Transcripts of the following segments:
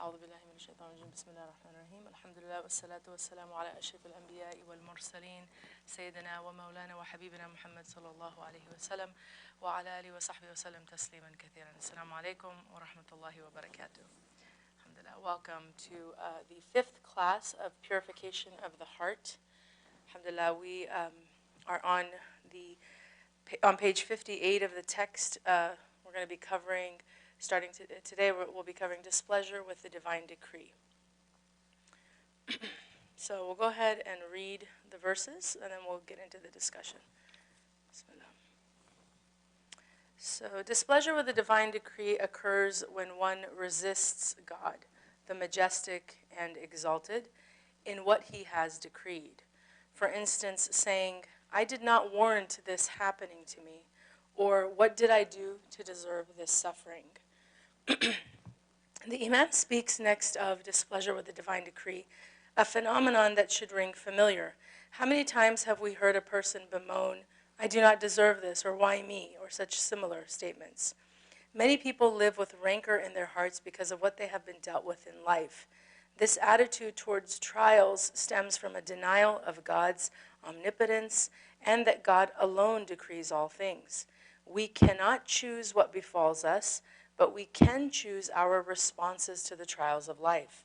أعوذ بالله من الشيطان الرجيم بسم الله الرحمن الرحيم الحمد لله والصلاة والسلام على أشرف الأنبياء والمرسلين سيدنا ومولانا وحبيبنا محمد صلى الله عليه وسلم وعلى آله وصحبه وسلم تسليما كثيرا. السلام عليكم ورحمة الله وبركاته. Alhamdulillah. Welcome to the fifth class of Purification of the Heart. Alhamdulillah, we are on page 58 of the text. We're going to be covering, starting today, we'll be covering displeasure with the divine decree. So we'll go ahead and read the verses, and then we'll get into the discussion. Bismillah. So displeasure with the divine decree occurs when one resists God, the majestic and exalted, in what he has decreed. For instance, saying, I did not warrant this happening to me, or what did I do to deserve this suffering? The Imam speaks next of displeasure with the divine decree, a phenomenon that should ring familiar. How many times have we heard a person bemoan, I do not deserve this, or why me, or such similar statements? Many people live with rancor in their hearts because of what they have been dealt with in life. This attitude towards trials stems from a denial of God's omnipotence and that God alone decrees all things. We cannot choose what befalls us, but we can choose our responses to the trials of life,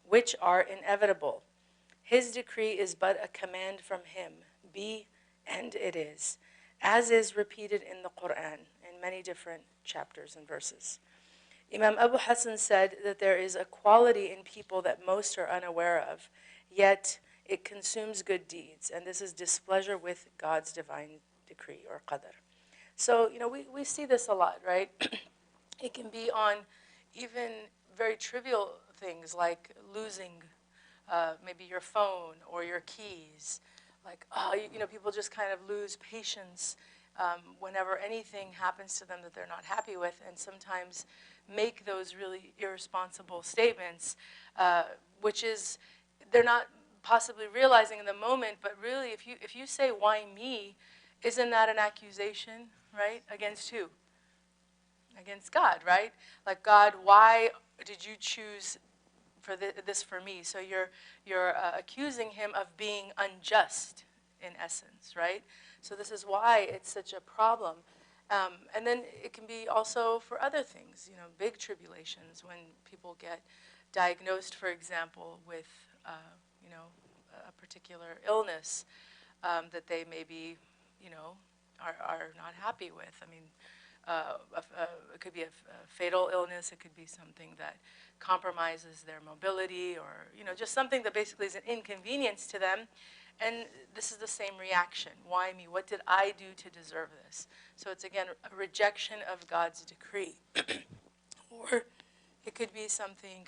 which are inevitable. His decree is but a command from him, be, and it is, as is repeated in the Quran in many different chapters and verses. Imam Abu Hassan said that there is a quality in people that most are unaware of, yet it consumes good deeds, and this is displeasure with God's divine decree, or qadr. So, we see this a lot, right? It can be on even very trivial things like losing maybe your phone or your keys. Like, people just kind of lose patience whenever anything happens to them that they're not happy with, and sometimes make those really irresponsible statements, which is they're not possibly realizing in the moment, but really if you say, why me, isn't that an accusation, right? Against who? Against God, right? Like, God, why did you choose for this for me? So you're accusing him of being unjust in essence, right? So this is why it's such a problem. And then it can be also for other things, big tribulations when people get diagnosed, for example, with, a particular illness that they maybe, are not happy with. I mean, it could be a fatal illness. It could be something that compromises their mobility, or just something that basically is an inconvenience to them. And this is the same reaction. Why me? What did I do to deserve this? So it's, again, a rejection of God's decree. Or it could be something,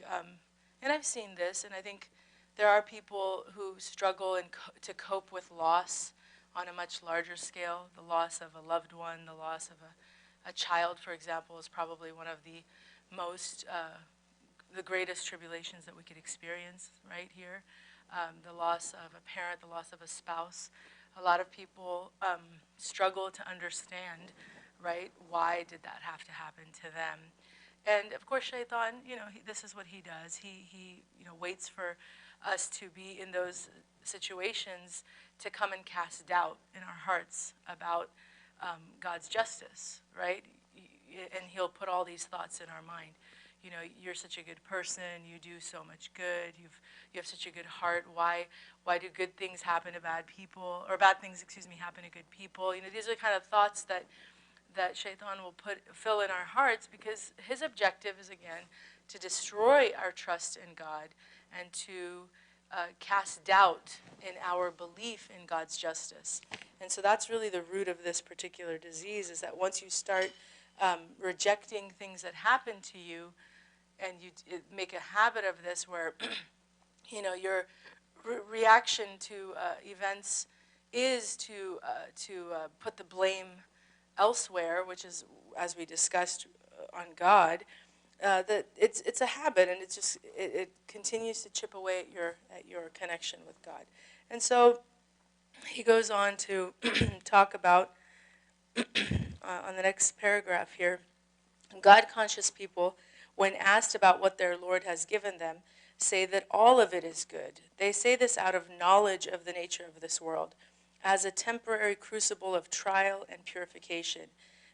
and I've seen this, and I think there are people who struggle to cope with loss on a much larger scale. The loss of a loved one, the loss of a child, for example, is probably one of the most, the greatest tribulations that we could experience right here. The loss of a parent, the loss of a spouse. A lot of people struggle to understand, right, why did that have to happen to them? And of course, Shaitan, this is what he does. He waits for us to be in those situations to come and cast doubt in our hearts about God's justice, right? And he'll put all these thoughts in our mind. You're such a good person. You do so much good. You have such a good heart. Why do good things happen to bad people, or bad things, happen to good people? These are kind of thoughts that Shaitan will fill in our hearts, because his objective is, again, to destroy our trust in God and to cast doubt in our belief in God's justice. And so that's really the root of this particular disease, is that once you start rejecting things that happen to you, and you make a habit of this where, your reaction to events is to put the blame elsewhere, which is, as we discussed, on God, that it's a habit, and it continues to chip away at your connection with God. And so he goes on to talk about on the next paragraph here, God-conscious people when asked about what their Lord has given them, say that all of it is good. They say this out of knowledge of the nature of this world, as a temporary crucible of trial and purification.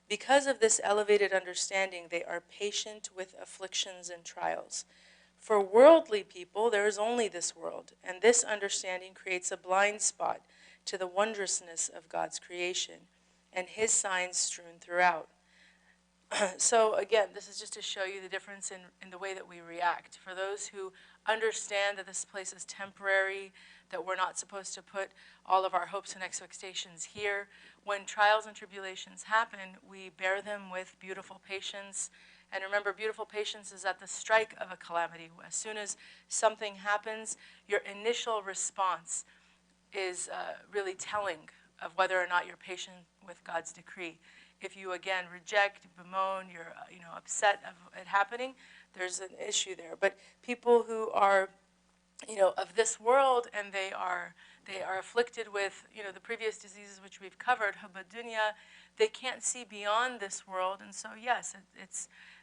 Because of this elevated understanding, they are patient with afflictions and trials. For worldly people, there is only this world, and this understanding creates a blind spot to the wondrousness of God's creation and His signs strewn throughout. So again, this is just to show you the difference in the way that we react. For those who understand that this place is temporary, that we're not supposed to put all of our hopes and expectations here, when trials and tribulations happen, we bear them with beautiful patience. And remember, beautiful patience is at the strike of a calamity. As soon as something happens, your initial response is really telling of whether or not you're patient with God's decree. If you, again, reject, bemoan, you're upset of it happening, there's an issue there. But people who are of this world, and they are afflicted with the previous diseases which we've covered, hubadunya, they can't see beyond this world, and so yes,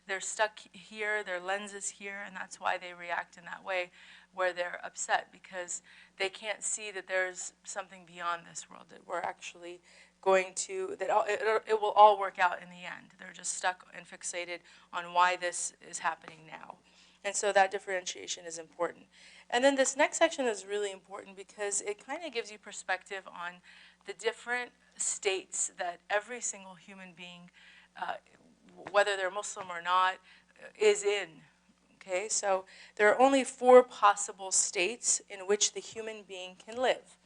they're stuck here, their lens is here, and that's why they react in that way, where they're upset, because they can't see that there's something beyond this world, that we're actually going to, that it will all work out in the end. They're just stuck and fixated on why this is happening now. And so that differentiation is important. And then this next section is really important because it kind of gives you perspective on the different states that every single human being, whether they're Muslim or not, is in. Okay, so there are only 4 possible states in which the human being can live,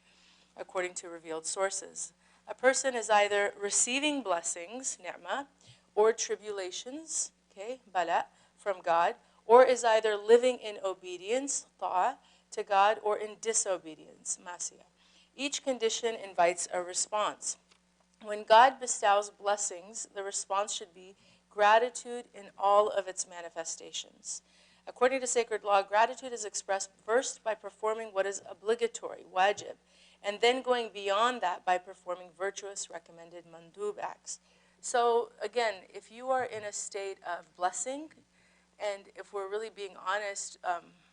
according to revealed sources. A person is either receiving blessings, ni'mah, or tribulations, okay, bala, from God, or is either living in obedience, ta'a, to God, or in disobedience, masiyah. Each condition invites a response. When God bestows blessings, the response should be gratitude in all of its manifestations. According to sacred law, gratitude is expressed first by performing what is obligatory, wajib, and then going beyond that by performing virtuous, recommended mandub acts. So again, if you are in a state of blessing, and if we're really being honest,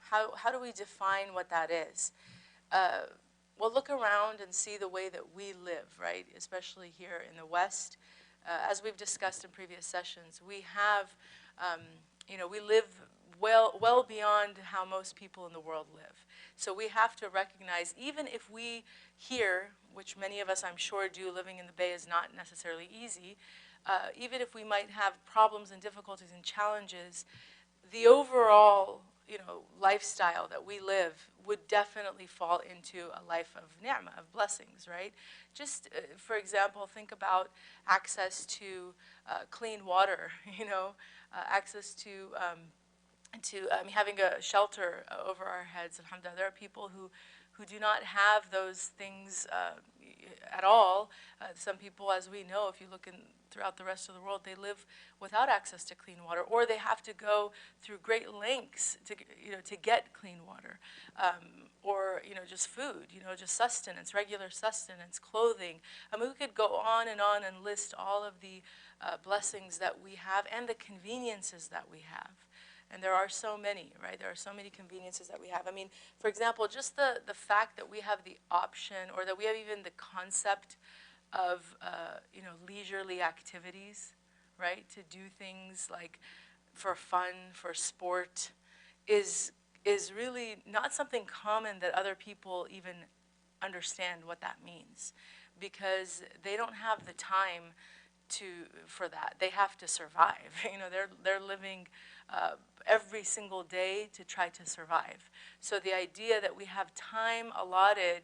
how do we define what that is? Well, look around and see the way that we live, right? Especially here in the West. As we've discussed in previous sessions, we have, we live well beyond how most people in the world live. So we have to recognize, even if we here, which many of us I'm sure do, living in the Bay is not necessarily easy, even if we might have problems and difficulties and challenges, the overall lifestyle that we live would definitely fall into a life of ni'mah, of blessings, right? Just, for example, think about access to clean water, access to having a shelter over our heads. Alhamdulillah, there are people who do not have those things at all. Some people, as we know, if you look throughout the rest of the world, they live without access to clean water, or they have to go through great lengths to get clean water, or just food, just sustenance, regular sustenance, clothing. I mean, we could go on and list all of the blessings that we have and the conveniences that we have. And there are so many, right? There are so many conveniences that we have. I mean, for example, just the fact that we have the option, or that we have even the concept of, leisurely activities, right? To do things like for fun, for sport, is really not something common that other people even understand what that means, because they don't have the time for that. They have to survive. They're living every single day to try to survive. So the idea that we have time allotted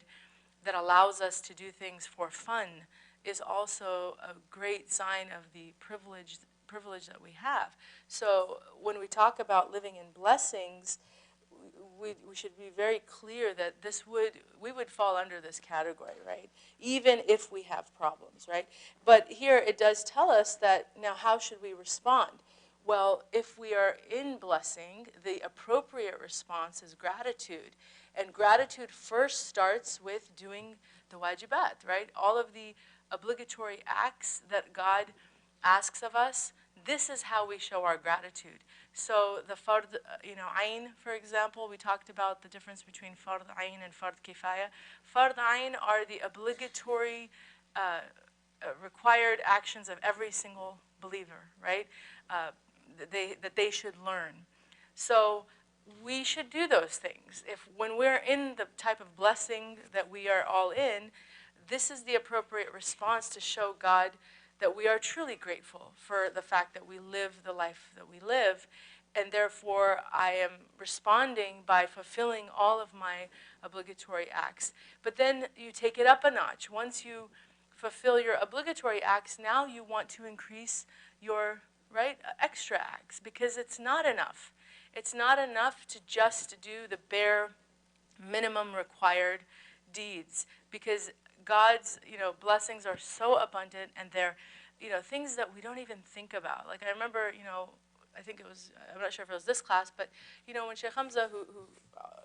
that allows us to do things for fun is also a great sign of the privilege that we have. So when we talk about living in blessings, we should be very clear that we would fall under this category, right? Even if we have problems, right? But here it does tell us that now how should we respond? Well, if we are in blessing, the appropriate response is gratitude. And gratitude first starts with doing the wajibat, right? All of the obligatory acts that God asks of us, this is how we show our gratitude. So the fard, ayn, for example, we talked about the difference between fard ayn and fard kifaya. Fard ayn are the obligatory, required actions of every single believer, right? That they should learn. So we should do those things. If when we're in the type of blessing that we are all in, this is the appropriate response to show God that we are truly grateful for the fact that we live the life that we live, and therefore I am responding by fulfilling all of my obligatory acts. But then you take it up a notch. Once you fulfill your obligatory acts, now you want to increase your extra acts, because it's not enough. It's not enough to just do the bare minimum required deeds, because God's blessings are so abundant, and they're things that we don't even think about. Like I remember, I think it was, I'm not sure if it was this class, but when Shaykh Hamza,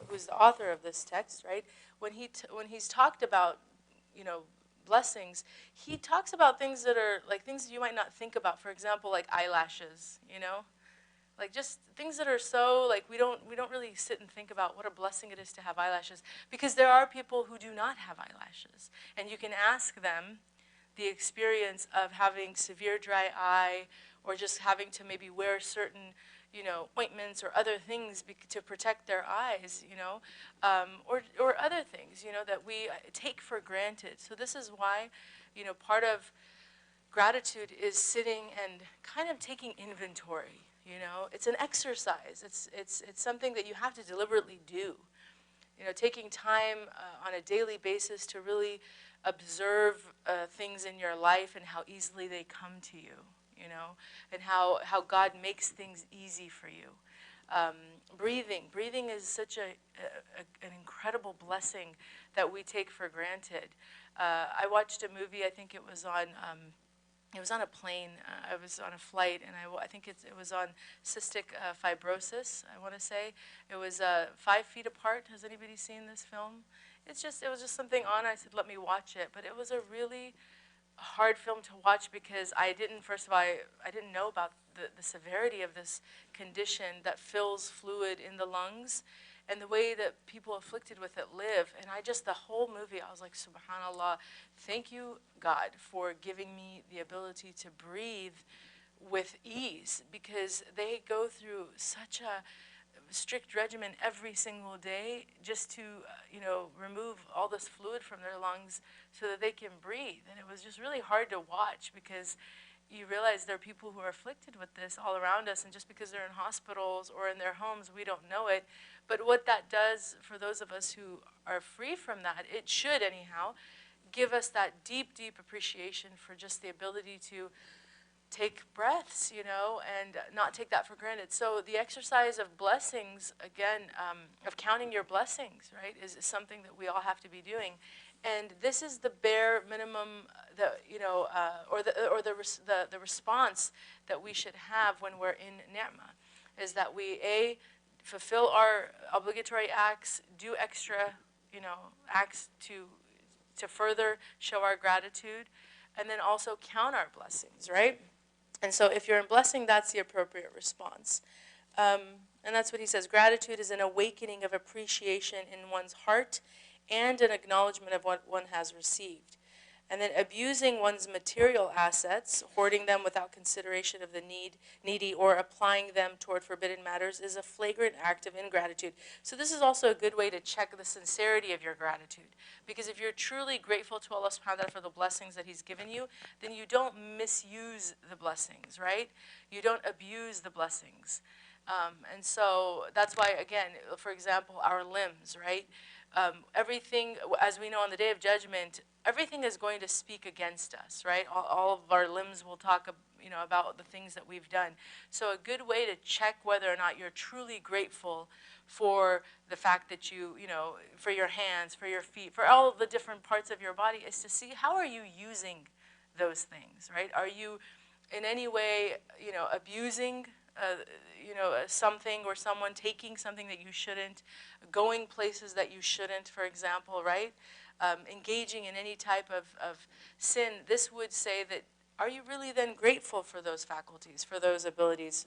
who's the author of this text, right, when he's talked about blessings, he talks about things that are like things you might not think about. For example, like eyelashes, like just things that are so like we don't really sit and think about what a blessing it is to have eyelashes, because there are people who do not have eyelashes, and you can ask them the experience of having severe dry eye, or just having to maybe wear certain ointments or other things to protect their eyes, or other things that we take for granted. So this is why part of gratitude is sitting and kind of taking inventory. It's an exercise. It's something that you have to deliberately do. Taking time on a daily basis to really observe things in your life and how easily they come to you, and how God makes things easy for you. Breathing is such an incredible blessing that we take for granted. I watched a movie. I think it was on a plane. I was on a flight, and I think it was on cystic fibrosis, I want to say. It was 5 Feet Apart. Has anybody seen this film? It was just something on. I said, let me watch it. But it was a really hard film to watch, because first of all, I didn't know about the severity of this condition that fills fluid in the lungs, and the way that people afflicted with it live. And the whole movie, I was like, subhanAllah, thank you, God, for giving me the ability to breathe with ease, because they go through such a strict regimen every single day just to, remove all this fluid from their lungs so that they can breathe. And it was just really hard to watch, because you realize there are people who are afflicted with this all around us, and just because they're in hospitals or in their homes, we don't know it. But what that does for those of us who are free from that, it should anyhow, give us that deep, deep appreciation for just the ability to take breaths, and not take that for granted. So the exercise of blessings, again, of counting your blessings, right, is something that we all have to be doing. And this is the bare minimum, or the response that we should have when we're in ni'mah, is that we fulfill our obligatory acts, do extra, acts to further show our gratitude, and then also count our blessings, right? And so if you're in blessing, that's the appropriate response. And that's what he says. Gratitude is an awakening of appreciation in one's heart and an acknowledgement of what one has received. And then abusing one's material assets, hoarding them without consideration of the needy, or applying them toward forbidden matters is a flagrant act of ingratitude. So this is also a good way to check the sincerity of your gratitude. Because if you're truly grateful to Allah subhanahu wa ta'ala for the blessings that he's given you, then you don't misuse the blessings, right? You don't abuse the blessings. And so that's why, again, for example, our limbs, right? Everything, as we know on the Day of Judgment, everything is going to speak against us, right? All of our limbs will talk, about the things that we've done. So a good way to check whether or not you're truly grateful for the fact that for your hands, for your feet, for all of the different parts of your body, is to see how are you using those things, right? Are you in any way, abusing something or someone, taking something that you shouldn't, going places that you shouldn't, for example, right? Engaging in any type of sin. This would say that are you really then grateful for those faculties, for those abilities,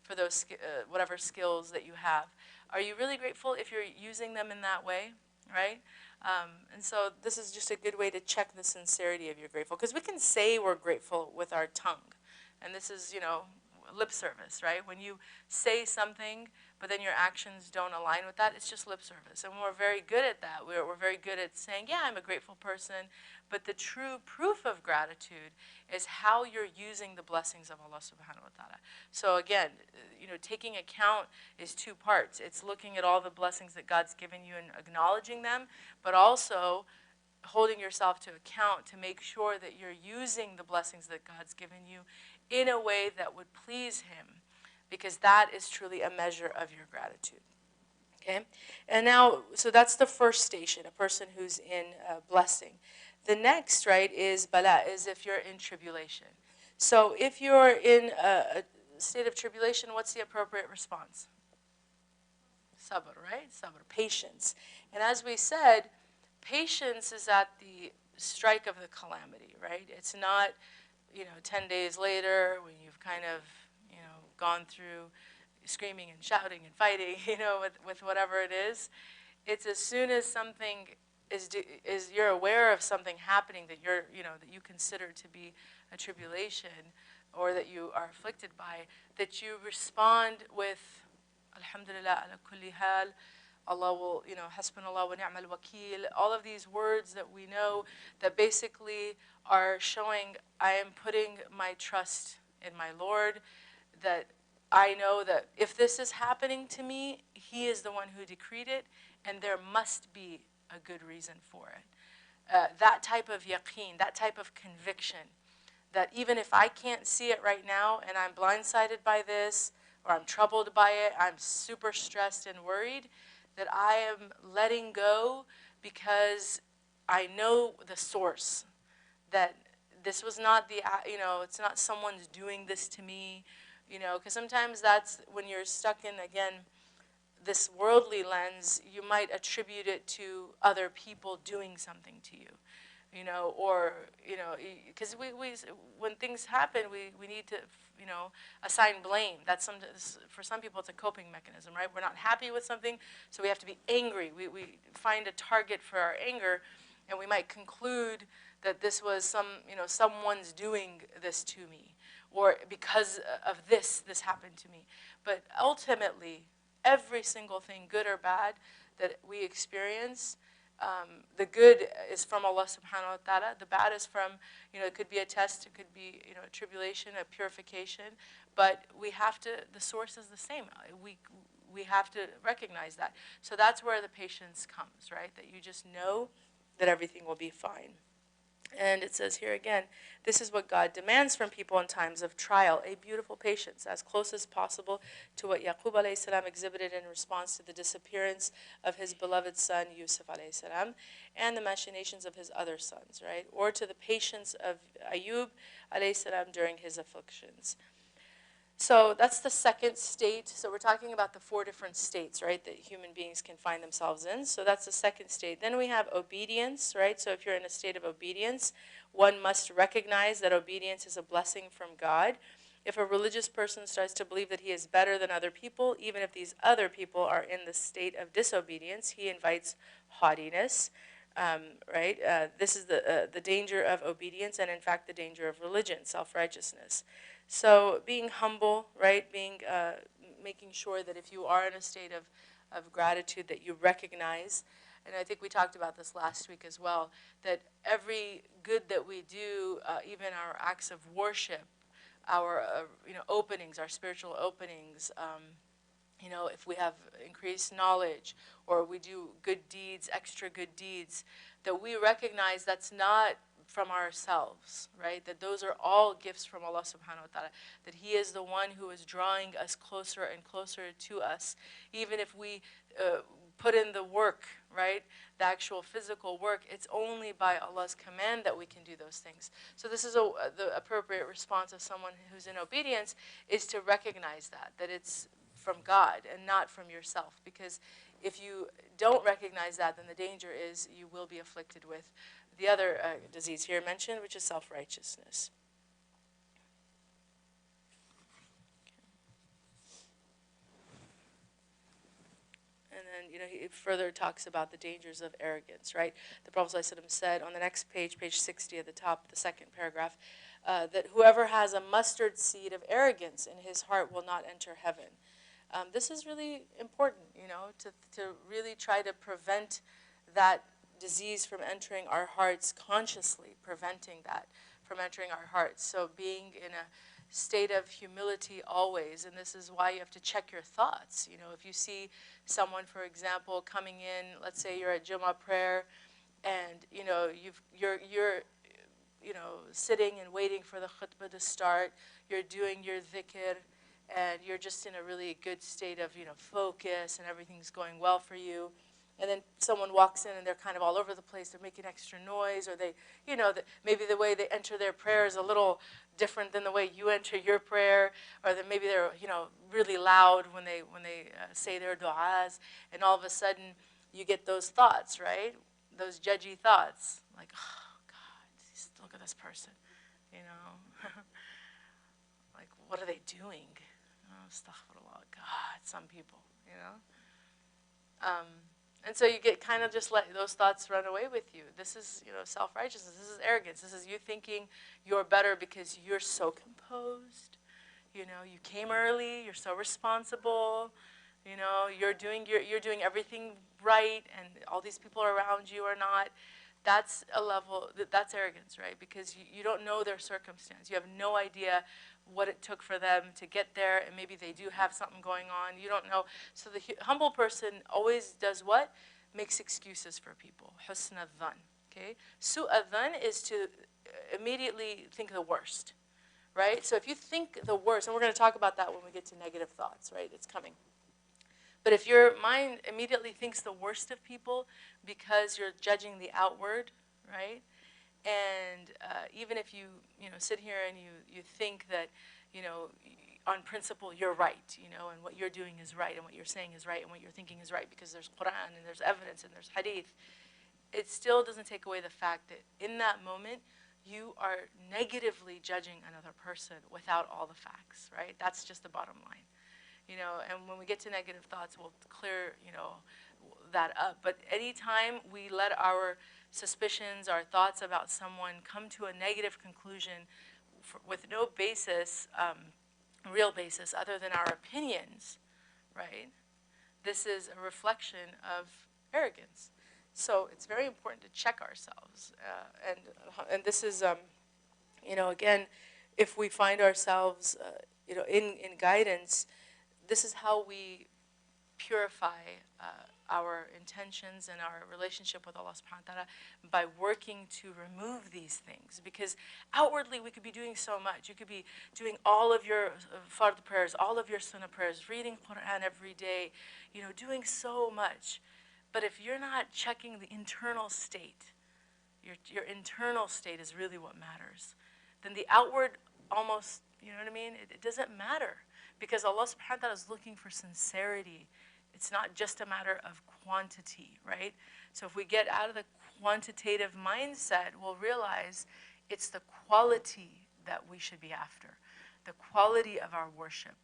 for those whatever skills that you have? Are you really grateful if you're using them in that way, right? And so this is just a good way to check the sincerity of your grateful. Because we can say we're grateful with our tongue. And this is, lip service, right? When you say something, but then your actions don't align with that, it's just lip service. And we're very good at that. We're very good at saying, yeah, I'm a grateful person. But the true proof of gratitude is how you're using the blessings of Allah subhanahu wa ta'ala. So again, taking account is two parts. It's looking at all the blessings that God's given you and acknowledging them, but also holding yourself to account to make sure that you're using the blessings that God's given you in a way that would please Him, because that is truly a measure of your gratitude. Okay? And now, so that's the first station, a person who's in blessing. The next, right, is bala, is if you're in tribulation. So if you're in a state of tribulation, what's the appropriate response? Sabr, right? Sabr, patience. And as we said, patience is at the strike of the calamity, right? It's not, 10 days later when you've kind of, gone through screaming and shouting and fighting, with whatever it is. It's as soon as something is you're aware of something happening that that you consider to be a tribulation or that you are afflicted by, that you respond with Alhamdulillah ala kulli hal. Allah will, Hasbunallah wa ni'mal wakil. All of these words that we know that basically are showing I am putting my trust in my Lord, that I know that if this is happening to me, He is the one who decreed it, and there must be a good reason for it. That type of yaqeen, that type of conviction, that even if I can't see it right now and I'm blindsided by this, or I'm troubled by it, I'm super stressed and worried, that I am letting go because I know the source, that this was not it's not someone's doing this to me, because sometimes that's when you're stuck in, again, this worldly lens, you might attribute it to other people doing something to you, or, because when things happen, we need to, assign blame. That's for some people, it's a coping mechanism, right? We're not happy with something, so we have to be angry. We find a target for our anger, and we might conclude that this was someone's doing this to me, or because of this happened to me. But ultimately, every single thing, good or bad, that we experience, the good is from Allah subhanahu wa ta'ala. The bad is from, it could be a test, it could be, a tribulation, a purification. But we have to, the source is the same. We have to recognize that. So that's where the patience comes, right? That you just know that everything will be fine. And it says here again, this is what God demands from people in times of trial, a beautiful patience, as close as possible to what Yaqub alayhi salam exhibited in response to the disappearance of his beloved son Yusuf alayhi salam and the machinations of his other sons, right? Or to the patience of Ayub alayhi salam during his afflictions. So that's the second state. So we're talking about the 4 different states, right, that human beings can find themselves in. So that's the second state. Then we have obedience, right? So if you're in a state of obedience, one must recognize that obedience is a blessing from God. If a religious person starts to believe that he is better than other people, even if these other people are in the state of disobedience, he invites haughtiness. Right? This is the danger of obedience, and in fact the danger of religion, self-righteousness. So being humble, right? Making sure that if you are in a state of gratitude, that you recognize, and I think we talked about this last week as well, that every good that we do, even our acts of worship, our openings, our spiritual openings, if we have increased knowledge or we do good deeds, extra good deeds, that we recognize that's not from ourselves, right? That those are all gifts from Allah subhanahu wa ta'ala. That He is the one who is drawing us closer and closer to us. Even if we put in the work, right? The actual physical work, it's only by Allah's command that we can do those things. So this is the appropriate response of someone who's in obedience, is to recognize that it's from God and not from yourself. Because if you don't recognize that, then the danger is you will be afflicted with the other disease here mentioned, which is self-righteousness. he further talks about the dangers of arrogance, right? The Prophet ﷺ said on the next page, page 60 at the top, the second paragraph, that whoever has a mustard seed of arrogance in his heart will not enter heaven. This is really important, to really try to prevent that disease from entering our hearts consciously, preventing that from entering our hearts. So being in a state of humility always, and this is why you have to check your thoughts. If you see someone, for example, coming in, let's say you're at Jummah prayer, and you're sitting and waiting for the khutbah to start, you're doing your dhikr, and you're just in a really good state of focus, and everything's going well for you. And then someone walks in and they're kind of all over the place. They're making extra noise, or they, maybe the way they enter their prayer is a little different than the way you enter your prayer, or that maybe they're, really loud when they say their du'as, and all of a sudden you get those thoughts, right? Those judgy thoughts, like, oh God, look at this person, like, what are they doing? Oh, astaghfirullah, God, some people, And so you get kind of just let those thoughts run away with you. This is, self-righteousness. This is arrogance. This is you thinking you're better because you're so composed. You came early. You're so responsible. You're doing everything right, and all these people around you are not. That's a level. That's arrogance, right? Because you don't know their circumstance. You have no idea what it took for them to get there, and maybe they do have something going on. You don't know. So the humble person always does what? Makes excuses for people. Husn al-dhan. Okay? Su al-dhan is to immediately think the worst, right? So if you think the worst, and we're going to talk about that when we get to negative thoughts, right? It's coming. But if your mind immediately thinks the worst of people because you're judging the outward, right? And even if you sit here and you think that on principle you're right, and what you're doing is right, and what you're saying is right, and what you're thinking is right, because there's Quran and there's evidence and there's hadith, it still doesn't take away the fact that in that moment you are negatively judging another person without all the facts, right? That's just the bottom line. And when we get to negative thoughts, we'll clear, that up. But anytime we let our suspicions, our thoughts about someone come to a negative conclusion with no basis, real basis, other than our opinions, right? This is a reflection of arrogance. So it's very important to check ourselves. And this is, again, if we find ourselves, in guidance, this is how we purify our intentions and our relationship with Allah subhanahu wa ta'ala, by working to remove these things. Because outwardly we could be doing so much. You could be doing all of your fard prayers, all of your sunnah prayers, reading Quran every day, doing so much. But if you're not checking the internal state, your internal state is really what matters. Then the outward almost, it doesn't matter. Because Allah subhanahu wa ta'ala is looking for sincerity. It's not just a matter of quantity, right? So if we get out of the quantitative mindset, we'll realize it's the quality that we should be after. The quality of our worship.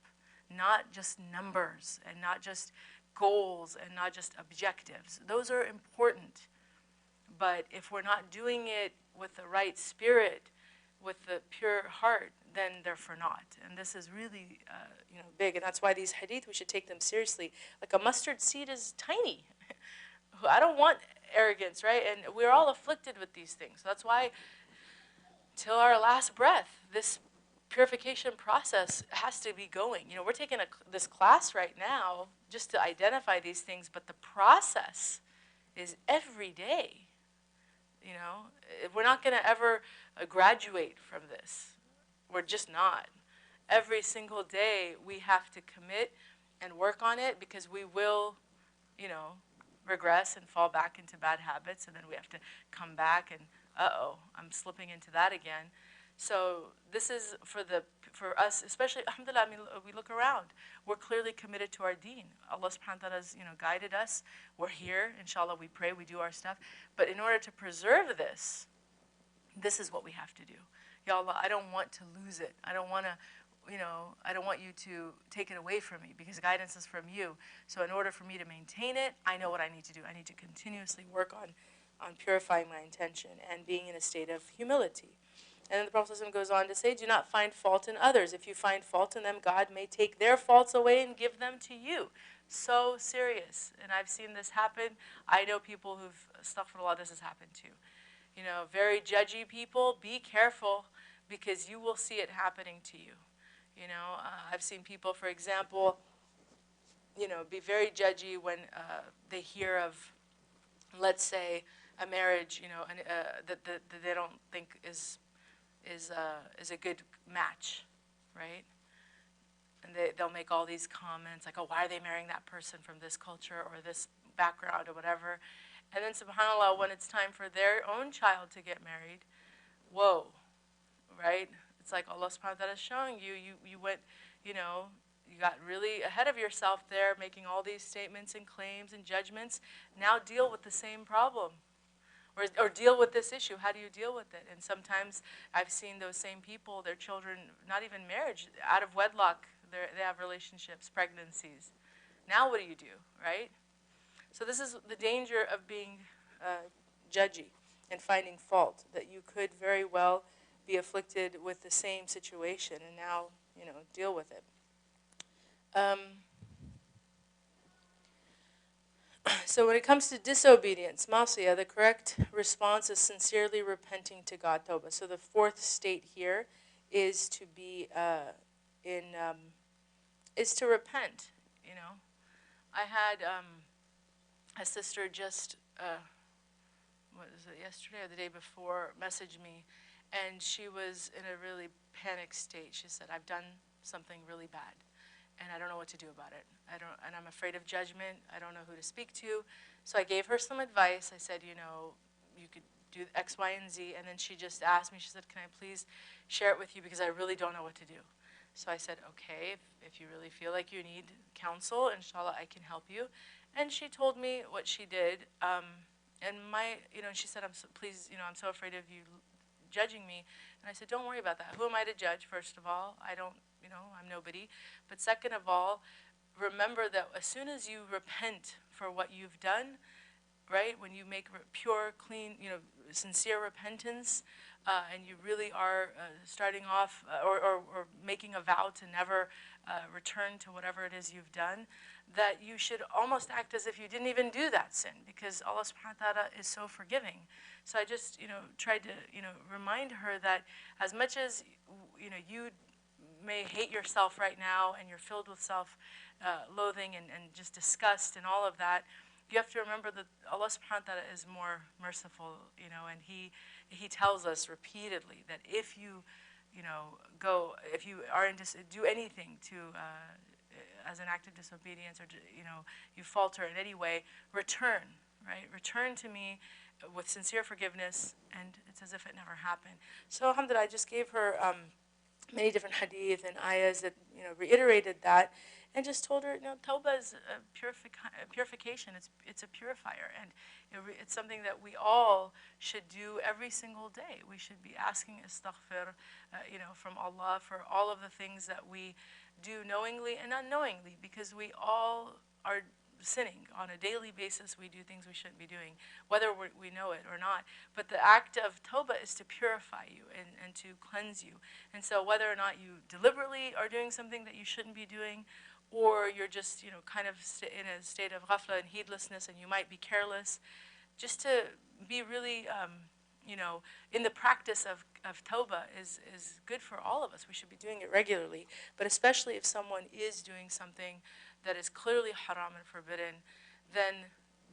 Not just numbers, and not just goals, and not just objectives. Those are important. But if we're not doing it with the right spirit, with the pure heart, then they're for naught. And this is really, big. And that's why these hadith, we should take them seriously. Like a mustard seed is tiny. I don't want arrogance, right? And we're all afflicted with these things. So that's why, till our last breath, this purification process has to be going. We're taking this class right now just to identify these things, but the process is every day. We're not going to ever graduate from this. We're just not. Every single day we have to commit and work on it, because we will, regress and fall back into bad habits, and then we have to come back and, I'm slipping into that again. So this is for us, especially, alhamdulillah, we look around. We're clearly committed to our deen. Allah subhanahu wa ta'ala has, guided us. We're here, inshallah, we pray, we do our stuff. But in order to preserve this is what we have to do. Ya Allah, I don't want to lose it. I don't want to I don't want you to take it away from me because guidance is from you. So in order for me to maintain it, I know what I need to do. I need to continuously work on purifying my intention and being in a state of humility. And then the Prophet ﷺ goes on to say, do not find fault in others. If you find fault in them, God may take their faults away and give them to you. So serious. And I've seen this happen. I know people who've, astaghfirullah, this has happened too. Very judgy people, be careful because you will see it happening to you. I've seen people, for example, be very judgy when they hear of, let's say, a marriage, that they don't think is a good match, right? And they'll make all these comments like, oh, why are they marrying that person from this culture or this background or whatever? And then, subhanAllah, when it's time for their own child to get married, whoa, right? It's like Allah subhanahu wa ta'ala is showing you, you went, you got really ahead of yourself there, making all these statements and claims and judgments. Now deal with the same problem. Or deal with this issue. How do you deal with it? And sometimes I've seen those same people, their children, not even marriage, out of wedlock, they have relationships, pregnancies. Now what do you do, right? So this is the danger of being judgy and finding fault, that you could very well be afflicted with the same situation and now, deal with it. So when it comes to disobedience, masiyah, the correct response is sincerely repenting to God, tawbah. So the fourth state here is to be is to repent. I had a sister just what was it, yesterday or the day before, messaged me, and she was in a really panicked state. She said, I've done something really bad, and I don't know what to do about it. And I'm afraid of judgment. I don't know who to speak to. So I gave her some advice. I said, you could do X, Y, and Z. And then she just asked me, she said, can I please share it with you because I really don't know what to do. So I said, okay, if you really feel like you need counsel, inshallah, I can help you. And she told me what she did. And she said, please, I'm so afraid of you judging me. And I said, don't worry about that. Who am I to judge, first of all? I'm nobody. But second of all, remember that as soon as you repent for what you've done, right, when you make pure, clean, sincere repentance, and you really are starting off or making a vow to never return to whatever it is you've done, that you should almost act as if you didn't even do that sin, because Allah subhanahu wa ta'ala is so forgiving. So I just, tried to, remind her that as much as, you may hate yourself right now and you're filled with self-loathing and just disgust and all of that, you have to remember that Allah subhanahu wa ta'ala is more merciful, and He tells us repeatedly that if you, if you are do anything to, as an act of disobedience, or, you falter in any way, return, right? Return to me with sincere forgiveness, and it's as if it never happened. So alhamdulillah, I just gave her many different hadith and ayahs that reiterated that, and just told her, tawbah is a purification. It's a purifier, and it's something that we all should do every single day. We should be asking astaghfir, from Allah for all of the things that we do knowingly and unknowingly, because we all are sinning on a daily basis. We do things we shouldn't be doing, whether we know it or not. But the act of tawbah is to purify you and to cleanse you. And so whether or not you deliberately are doing something that you shouldn't be doing, or you're just, kind of in a state of ghafla and heedlessness, and you might be careless, just to be really, in the practice of tawbah is good for all of us. We should be doing it regularly, but especially if someone is doing something that is clearly haram and forbidden, then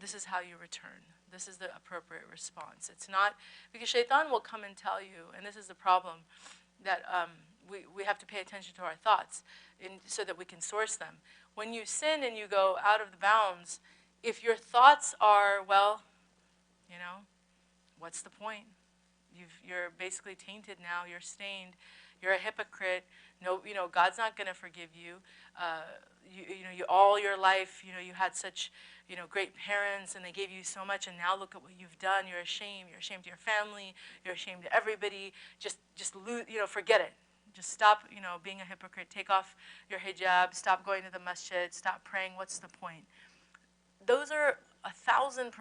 this is how you return. This is the appropriate response. It's not, because shaitan will come and tell you, and this is the problem, that we have to pay attention to our thoughts so that we can source them. When you sin and you go out of the bounds, if your thoughts are, well, what's the point? You're basically tainted now. You're stained. You're a hypocrite. No, God's not going to forgive you. You all your life, you had such, great parents, and they gave you so much, and now look at what you've done. You're ashamed. You're ashamed to your family. You're ashamed to everybody. Just lose. Forget it. Just stop, being a hypocrite. Take off your hijab. Stop going to the masjid. Stop praying. What's the point? Those are 1,000%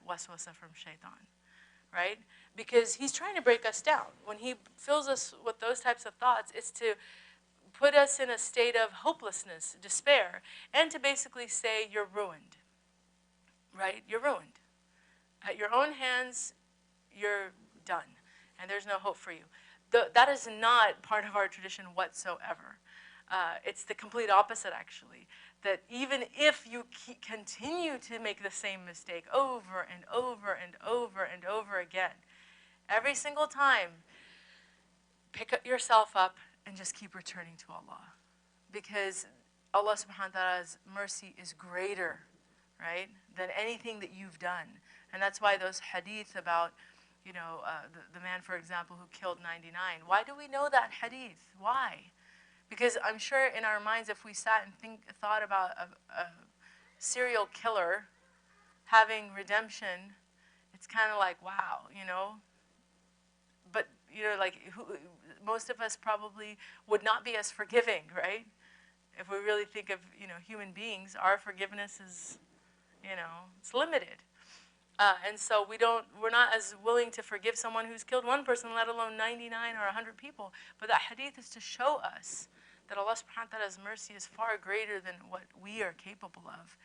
waswasa from shaitan, right? Because he's trying to break us down. When he fills us with those types of thoughts, it's to put us in a state of hopelessness, despair, and to basically say you're ruined, right? You're ruined. At your own hands, you're done, and there's no hope for you. That is not part of our tradition whatsoever. It's the complete opposite, actually, that even if you continue to make the same mistake over and over and over and over again, every single time, pick yourself up and just keep returning to Allah. Because Allah subhanahu wa ta'ala's mercy is greater, right, than anything that you've done. And that's why those hadith about, the man, for example, who killed 99. Why do we know that hadith? Why? Because I'm sure in our minds, if we sat and thought about a serial killer having redemption, it's kind of like, wow, But, most of us probably would not be as forgiving, right? If we really think of, human beings, our forgiveness is, it's limited. And so we're not as willing to forgive someone who's killed one person, let alone 99 or 100 people. But that hadith is to show us that Allah subhanahu wa ta'ala's mercy is far greater than what we are capable of.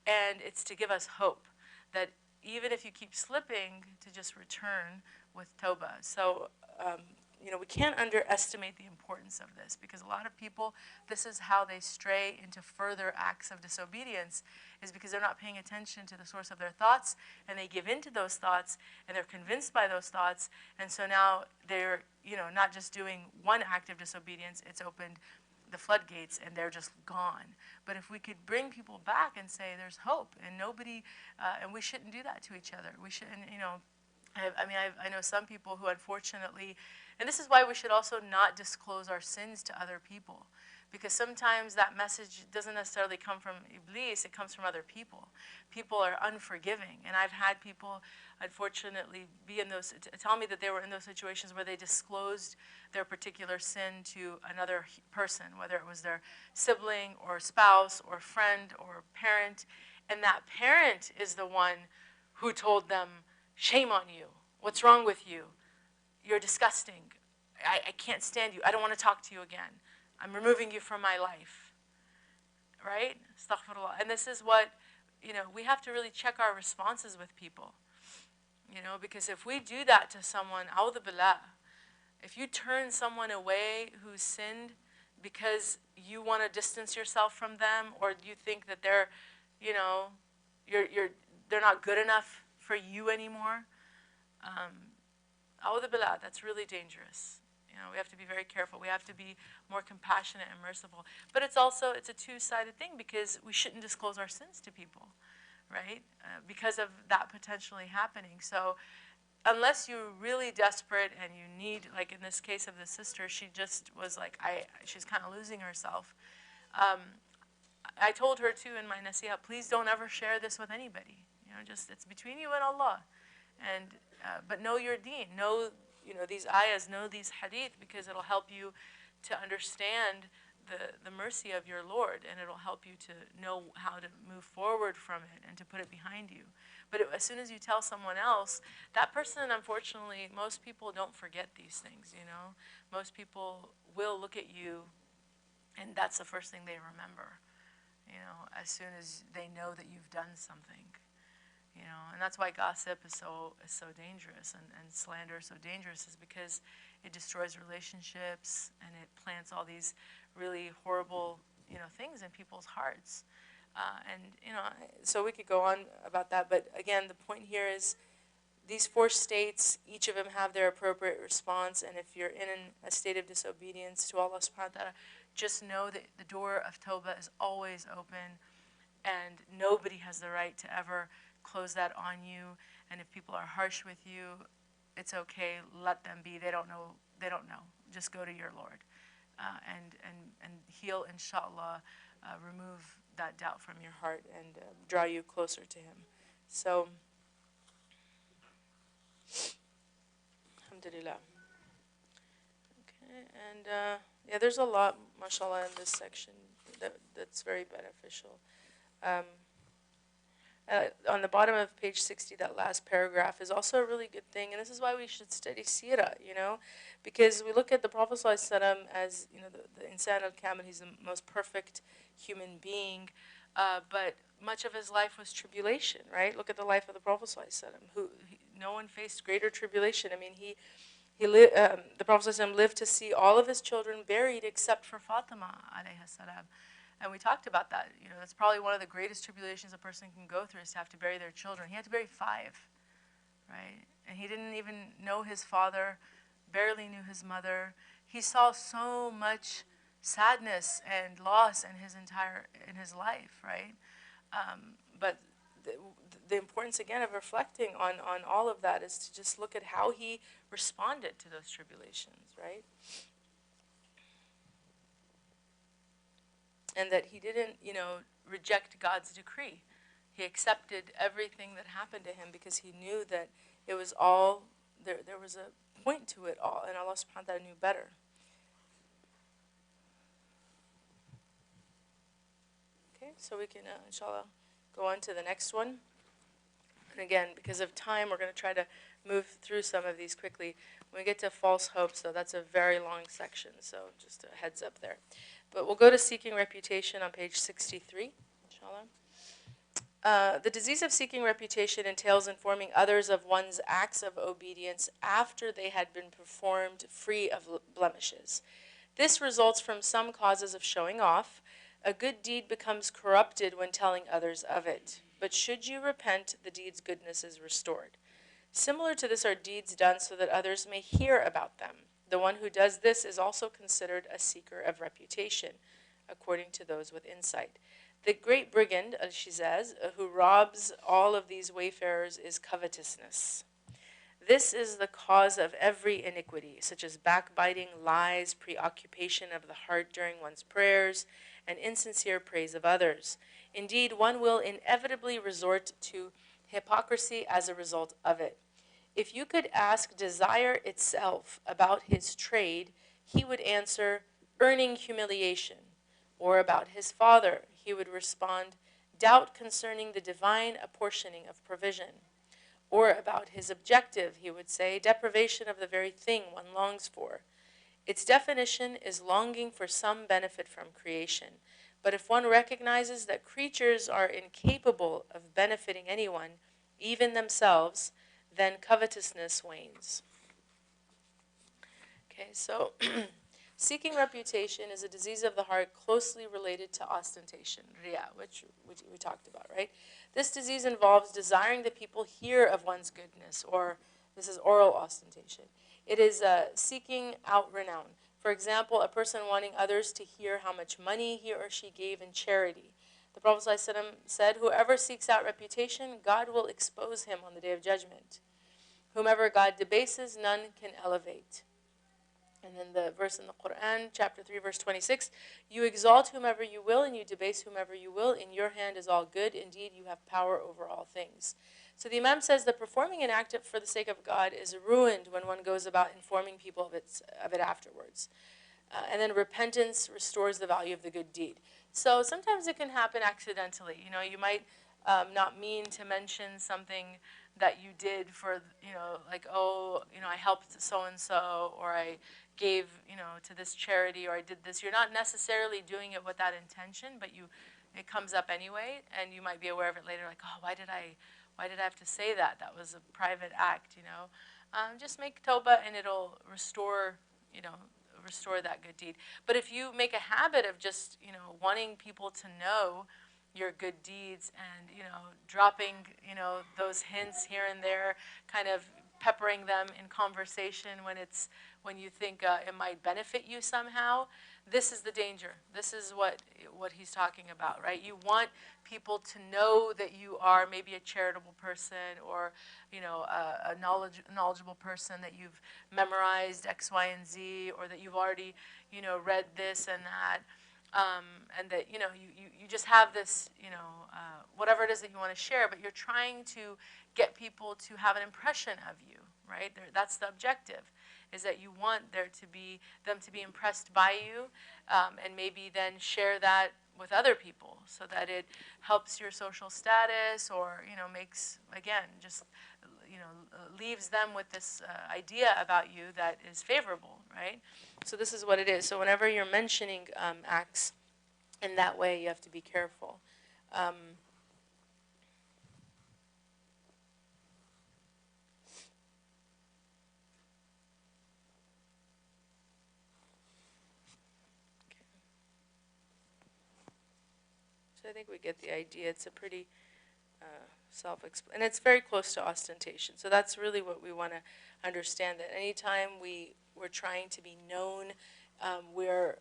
And it's to give us hope that even if you keep slipping, to just return with tawbah. So, we can't underestimate the importance of this, because a lot of people, this is how they stray into further acts of disobedience, is because they're not paying attention to the source of their thoughts, and they give in to those thoughts, and they're convinced by those thoughts, and so now they're, not just doing one act of disobedience, it's opened the floodgates, and they're just gone. But if we could bring people back and say there's hope, and nobody, and we shouldn't do that to each other. We shouldn't, I know some people who unfortunately, and this is why we should also not disclose our sins to other people, because sometimes that message doesn't necessarily come from Iblis, it comes from other people. People are unforgiving, and I've had people, unfortunately, tell me that they were in those situations where they disclosed their particular sin to another person, whether it was their sibling or spouse or friend or parent, and that parent is the one who told them, shame on you. What's wrong with you? You're disgusting. I can't stand you. I don't want to talk to you again. I'm removing you from my life. Right? Astaghfirullah. And this is what, we have to really check our responses with people. Because if we do that to someone, a'udhu billah, if you turn someone away who's sinned because you want to distance yourself from them, or you think that they're, they're not good enough for you anymore, a'udhu billah, that's really dangerous. We have to be very careful. We have to be more compassionate and merciful. But it's a two-sided thing, because we shouldn't disclose our sins to people, right? Because of that potentially happening. So unless you're really desperate and you need, like in this case of the sister, she just was like, she's kind of losing herself. I told her too in my nasiha, please don't ever share this with anybody. It's between you and Allah. And but know your deen, know these ayahs, know these hadith, because it'll help you to understand the mercy of your Lord, and it'll help you to know how to move forward from it and to put it behind you. But as soon as you tell someone else, that person, unfortunately, most people don't forget these things, Most people will look at you, and that's the first thing they remember, as soon as they know that you've done something. And that's why gossip is so dangerous, and slander is so dangerous, is because it destroys relationships, and it plants all these really horrible, things in people's hearts. So we could go on about that, but again, the point here is these 4 states, each of them have their appropriate response, and if you're in a state of disobedience to Allah subhanahu wa ta'ala, just know that the door of tawbah is always open, and nobody has the right to ever close that on you. And if people are harsh with you, it's okay. Let them be. They don't know. Just go to your Lord, and he'll, inshallah, remove that doubt from your heart and draw you closer to Him. So, alhamdulillah. Okay. And yeah, there's a lot, mashallah, in this section that's very beneficial. Um, on the bottom of page 60, that last paragraph is also a really good thing, and this is why we should study seerah, because we look at the Prophet ﷺ as, the insan al-kamil, he's the most perfect human being, but much of his life was tribulation, right? Look at the life of the Prophet ﷺ, no one faced greater tribulation. I mean, the Prophet ﷺ lived to see all of his children buried except for Fatima, alayha salam. And we talked about that. That's probably one of the greatest tribulations a person can go through, is to have to bury their children. He had to bury 5, right? And he didn't even know his father, barely knew his mother. He saw so much sadness and loss in his life, right? But the importance, again, of reflecting on all of that is to just look at how he responded to those tribulations, right? And that he didn't, reject God's decree. He accepted everything that happened to him because he knew that it was all, there was a point to it all, and Allah subhanahu wa ta'ala knew better. Okay, so we can, inshallah, go on to the next one. And again, because of time, we're going to try to move through some of these quickly. When we get to false hopes, though, that's a very long section, so just a heads up there. But we'll go to seeking reputation on page 63, inshallah. The disease of seeking reputation entails informing others of one's acts of obedience after they had been performed free of blemishes. This results from some causes of showing off. A good deed becomes corrupted when telling others of it. But should you repent, the deed's goodness is restored. Similar to this are deeds done so that others may hear about them. The one who does this is also considered a seeker of reputation, according to those with insight. The great brigand, she says, who robs all of these wayfarers is covetousness. This is the cause of every iniquity, such as backbiting, lies, preoccupation of the heart during one's prayers, and insincere praise of others. Indeed, one will inevitably resort to hypocrisy as a result of it. If you could ask desire itself about his trade, he would answer, earning humiliation. Or about his father, he would respond, doubt concerning the divine apportioning of provision. Or about his objective, he would say, deprivation of the very thing one longs for. Its definition is longing for some benefit from creation. But if one recognizes that creatures are incapable of benefiting anyone, even themselves, then covetousness wanes. Okay, so seeking reputation is a disease of the heart closely related to ostentation, riya, which we talked about, right? This disease involves desiring that people hear of one's goodness, or this is oral ostentation. It is seeking out renown. For example, a person wanting others to hear how much money he or she gave in charity. The Prophet ﷺ said, whoever seeks out reputation, God will expose him on the Day of Judgment. Whomever God debases, none can elevate. And then the verse in the Quran, chapter 3, verse 26, you exalt whomever you will and you debase whomever you will. In your hand is all good. Indeed, you have power over all things. So the Imam says that performing an act for the sake of God is ruined when one goes about informing people of it afterwards. And then repentance restores the value of the good deed. So sometimes it can happen accidentally. You might not mean to mention something that you did for, like, I helped so-and-so, or I gave, to this charity, or I did this. You're not necessarily doing it with that intention, but it comes up anyway, and you might be aware of it later, like, why did I have to say that? That was a private act, Just make tawbah, and it'll restore that good deed. But if you make a habit of just, wanting people to know your good deeds and, dropping, those hints here and there, kind of peppering them in conversation when you think it might benefit you somehow, this is the danger. This is what he's talking about, right? You want people to know that you are maybe a charitable person, or, a knowledgeable person, that you've memorized X, Y, and Z, or that you've already, read this and that. And that, you just have this, whatever it is that you want to share, but you're trying to get people to have an impression of you, right? That's the objective. is that you want them to be impressed by you, and maybe then share that with other people so that it helps your social status, or makes, again, just leaves them with this idea about you that is favorable, right? So this is what it is. So whenever you're mentioning acts in that way, you have to be careful. Um, so I think we get the idea. It's a pretty and it's very close to ostentation. So that's really what we want to understand, that anytime we're trying to be known, we're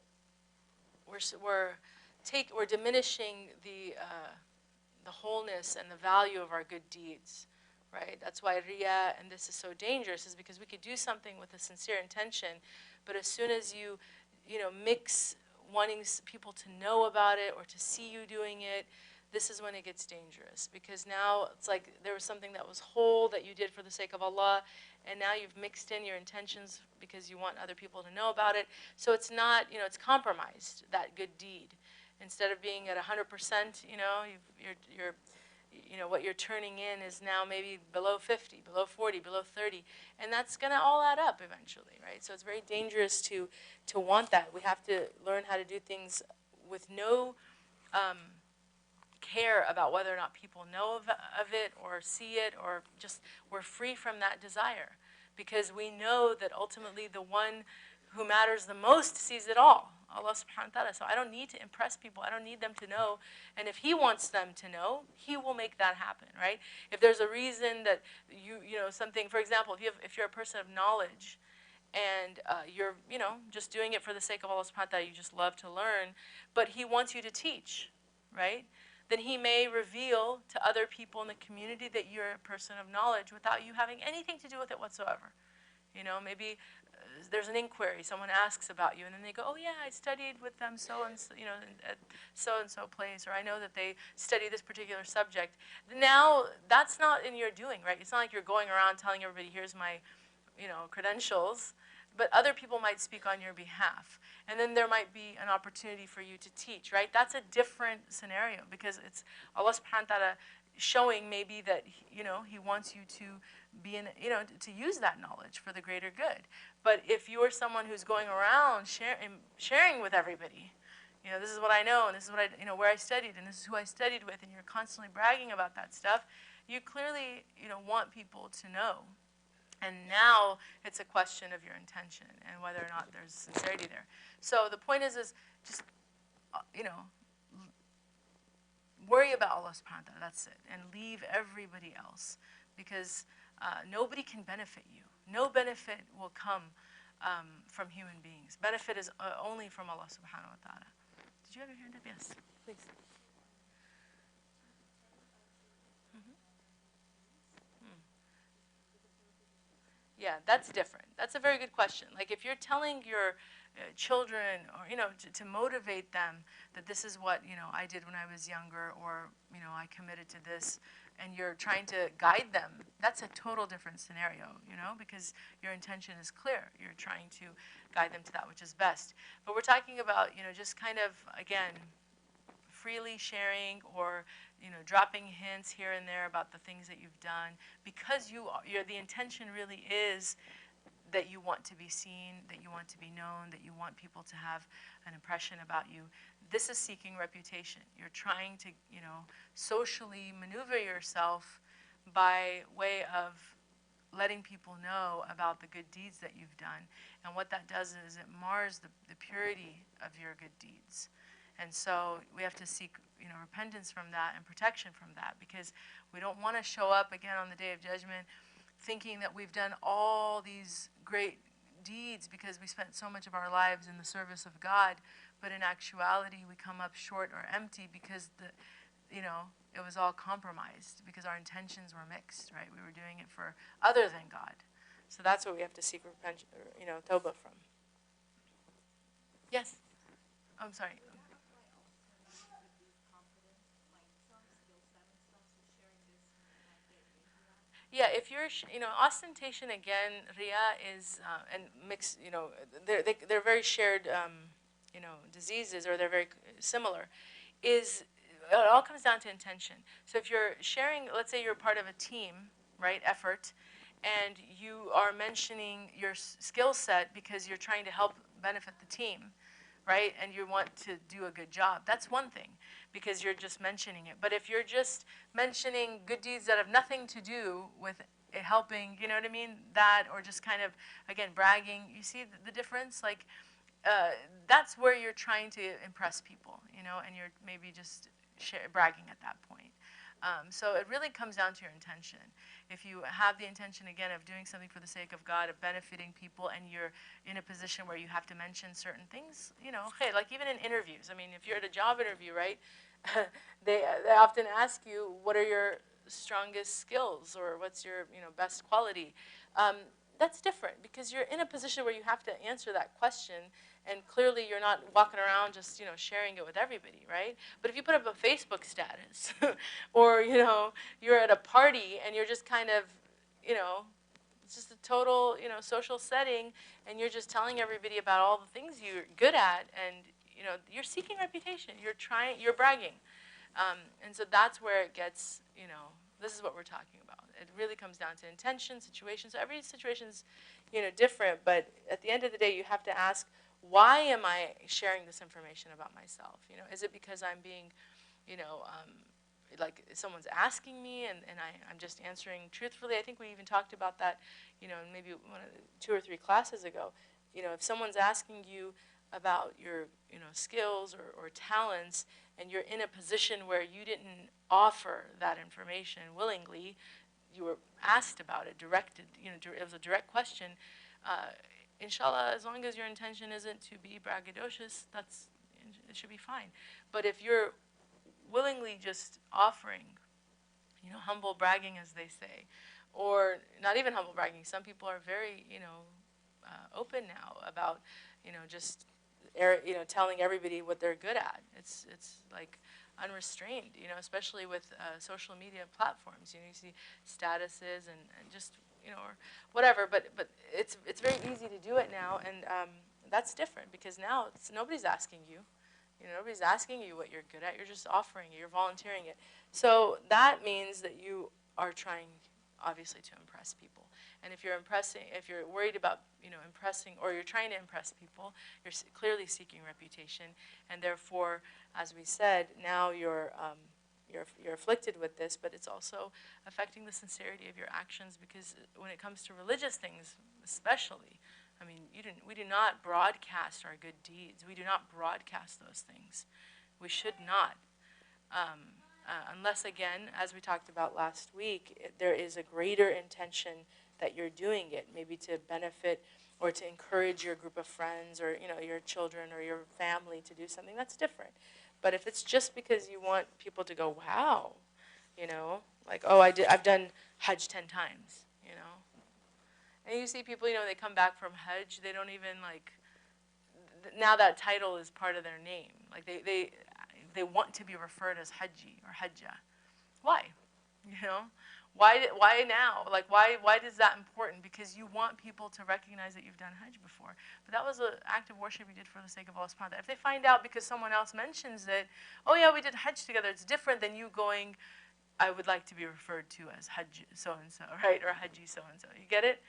diminishing the wholeness and the value of our good deeds, right? That's why riya, and this is so dangerous, is because we could do something with a sincere intention, but as soon as you mix wanting people to know about it or to see you doing it, this is when it gets dangerous, because now it's like there was something that was whole that you did for the sake of Allah, and now you've mixed in your intentions because you want other people to know about it. So it's not, it's compromised, that good deed. Instead of being at 100%, what you're turning in is now maybe below 50, below 40, below 30, and that's going to all add up eventually, right? So it's very dangerous to want that. We have to learn how to do things with no care about whether or not people know of it or see it, or just we're free from that desire, because we know that ultimately the one who matters the most sees it all, Allah subhanahu wa ta'ala. So I don't need to impress people. I don't need them to know. And if He wants them to know, He will make that happen, right? If there's a reason that something, for example, if you're a person of knowledge, and you're just doing it for the sake of Allah subhanahu wa ta'ala, you just love to learn, but He wants you to teach, right? Then He may reveal to other people in the community that you're a person of knowledge without you having anything to do with it whatsoever. Maybe there's an inquiry, someone asks about you, and then they go, oh yeah, I studied with them so-and-so, at so-and-so place, or I know that they study this particular subject. Now, that's not in your doing, right? It's not like you're going around telling everybody, here's my, credentials, but other people might speak on your behalf. And then there might be an opportunity for you to teach, right? That's a different scenario, because it's Allah subhanahu wa ta'ala showing maybe that, He wants you to be in, to use that knowledge for the greater good. But if you're someone who's going around sharing with everybody, this is what I know, and this is what where I studied, and this is who I studied with, and you're constantly bragging about that stuff, you clearly, want people to know. And now it's a question of your intention and whether or not there's sincerity there. So the point is just, worry about Allah subhanahu wa ta'ala, that's it. And leave everybody else. Because nobody can benefit you. No benefit will come from human beings. Benefit is only from Allah subhanahu wa ta'ala. Did you have your hand up? Yes, please. Yeah, that's different. That's a very good question. Like if you're telling your children, or to motivate them that this is what I did when I was younger, or I committed to this, and you're trying to guide them, that's a total different scenario, because your intention is clear. You're trying to guide them to that which is best. But we're talking about just kind of, again, freely sharing, or dropping hints here and there about the things that you've done, because the intention really is that you want to be seen, that you want to be known, that you want people to have an impression about you. This is seeking reputation. You're trying to socially maneuver yourself by way of letting people know about the good deeds that you've done. And what that does is it mars the purity of your good deeds. And so we have to seek, repentance from that and protection from that, because we don't want to show up again on the Day of Judgment thinking that we've done all these great deeds because we spent so much of our lives in the service of God, but in actuality we come up short or empty because it was all compromised, because our intentions were mixed, right? We were doing it for other than God. So that's what we have to seek repentance, tawbah from. Yes? I'm sorry. Yeah, if you're, ostentation again, riya is, and mixed, they're very shared, diseases, or they're very similar, is, it all comes down to intention. So if you're sharing, let's say you're part of a team, right, effort, and you are mentioning your skill set because you're trying to help benefit the team, right, and you want to do a good job, that's one thing, because you're just mentioning it. But if you're just mentioning good deeds that have nothing to do with helping, you know what I mean, that, or just kind of, again, bragging, you see the difference? Like, that's where you're trying to impress people, and you're maybe just bragging at that point. So it really comes down to your intention. If you have the intention, again, of doing something for the sake of God, of benefiting people, and you're in a position where you have to mention certain things, hey, like even in interviews. I mean, if you're at a job interview, right, they often ask you, what are your strongest skills, or what's your, best quality? That's different, because you're in a position where you have to answer that question, and clearly you're not walking around just, sharing it with everybody, right? But if you put up a Facebook status, or, you're at a party and you're just kind of, it's just a total, social setting, and you're just telling everybody about all the things you're good at, and, you're seeking reputation, you're bragging. And so that's where it gets, this is what we're talking about. It really comes down to intention, situation. So every situation's, different, but at the end of the day, you have to ask, why am I sharing this information about myself? Is it because I'm being, like someone's asking me, and I'm just answering truthfully? I think we even talked about that, maybe 2 or 3 classes ago. If someone's asking you about your, skills or talents, and you're in a position where you didn't offer that information willingly, you were asked about it, directed, it was a direct question, inshallah, as long as your intention isn't to be braggadocious, it should be fine. But if you're willingly just offering, humble bragging, as they say, or not even humble bragging, some people are very, open now about, just, telling everybody what they're good at. It's like unrestrained, especially with social media platforms. You see statuses and just, or whatever. But it's very easy to do it now, and that's different, because now nobody's asking you. Nobody's asking you what you're good at. You're just offering it. You're volunteering it. So that means that you are trying, obviously, to impress people. And if you're worried about, impressing, or you're trying to impress people, you're clearly seeking reputation, and therefore, as we said, now you're afflicted with this, but it's also affecting the sincerity of your actions, because when it comes to religious things, especially, I mean, we do not broadcast our good deeds. We do not broadcast those things. We should not. Unless, again, as we talked about last week, there is a greater intention that you're doing it, maybe to benefit or to encourage your group of friends, or your children or your family to do something, that's different. But if it's just because you want people to go, wow, like, oh, I've done Hajj 10 times, And you see people, they come back from Hajj, they don't even, like, now that title is part of their name. Like, they want to be referred as Hajji or Hajja. Why? Why now? Like, why is that important? Because you want people to recognize that you've done Hajj before. But that was an act of worship you did for the sake of Allah subhanahu wa ta'ala. If they find out because someone else mentions it, oh yeah, we did Hajj together, it's different than you going, I would like to be referred to as Hajj so-and-so, right? Or Hajji so-and-so. You get it?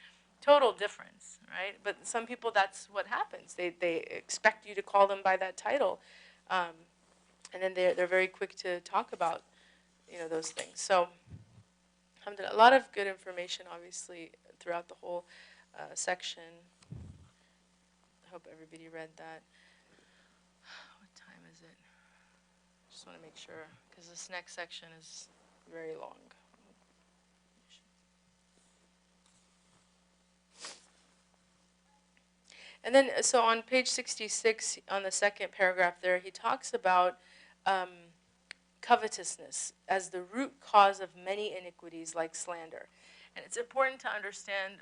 Total difference, right? But some people, that's what happens. They expect you to call them by that title. And then they're very quick to talk about, those things. So, a lot of good information, obviously, throughout the whole section. I hope everybody read that. What time is it? Just want to make sure, because this next section is very long. And then, so on page 66, on the second paragraph there, he talks about covetousness as the root cause of many iniquities like slander. And it's important to understand,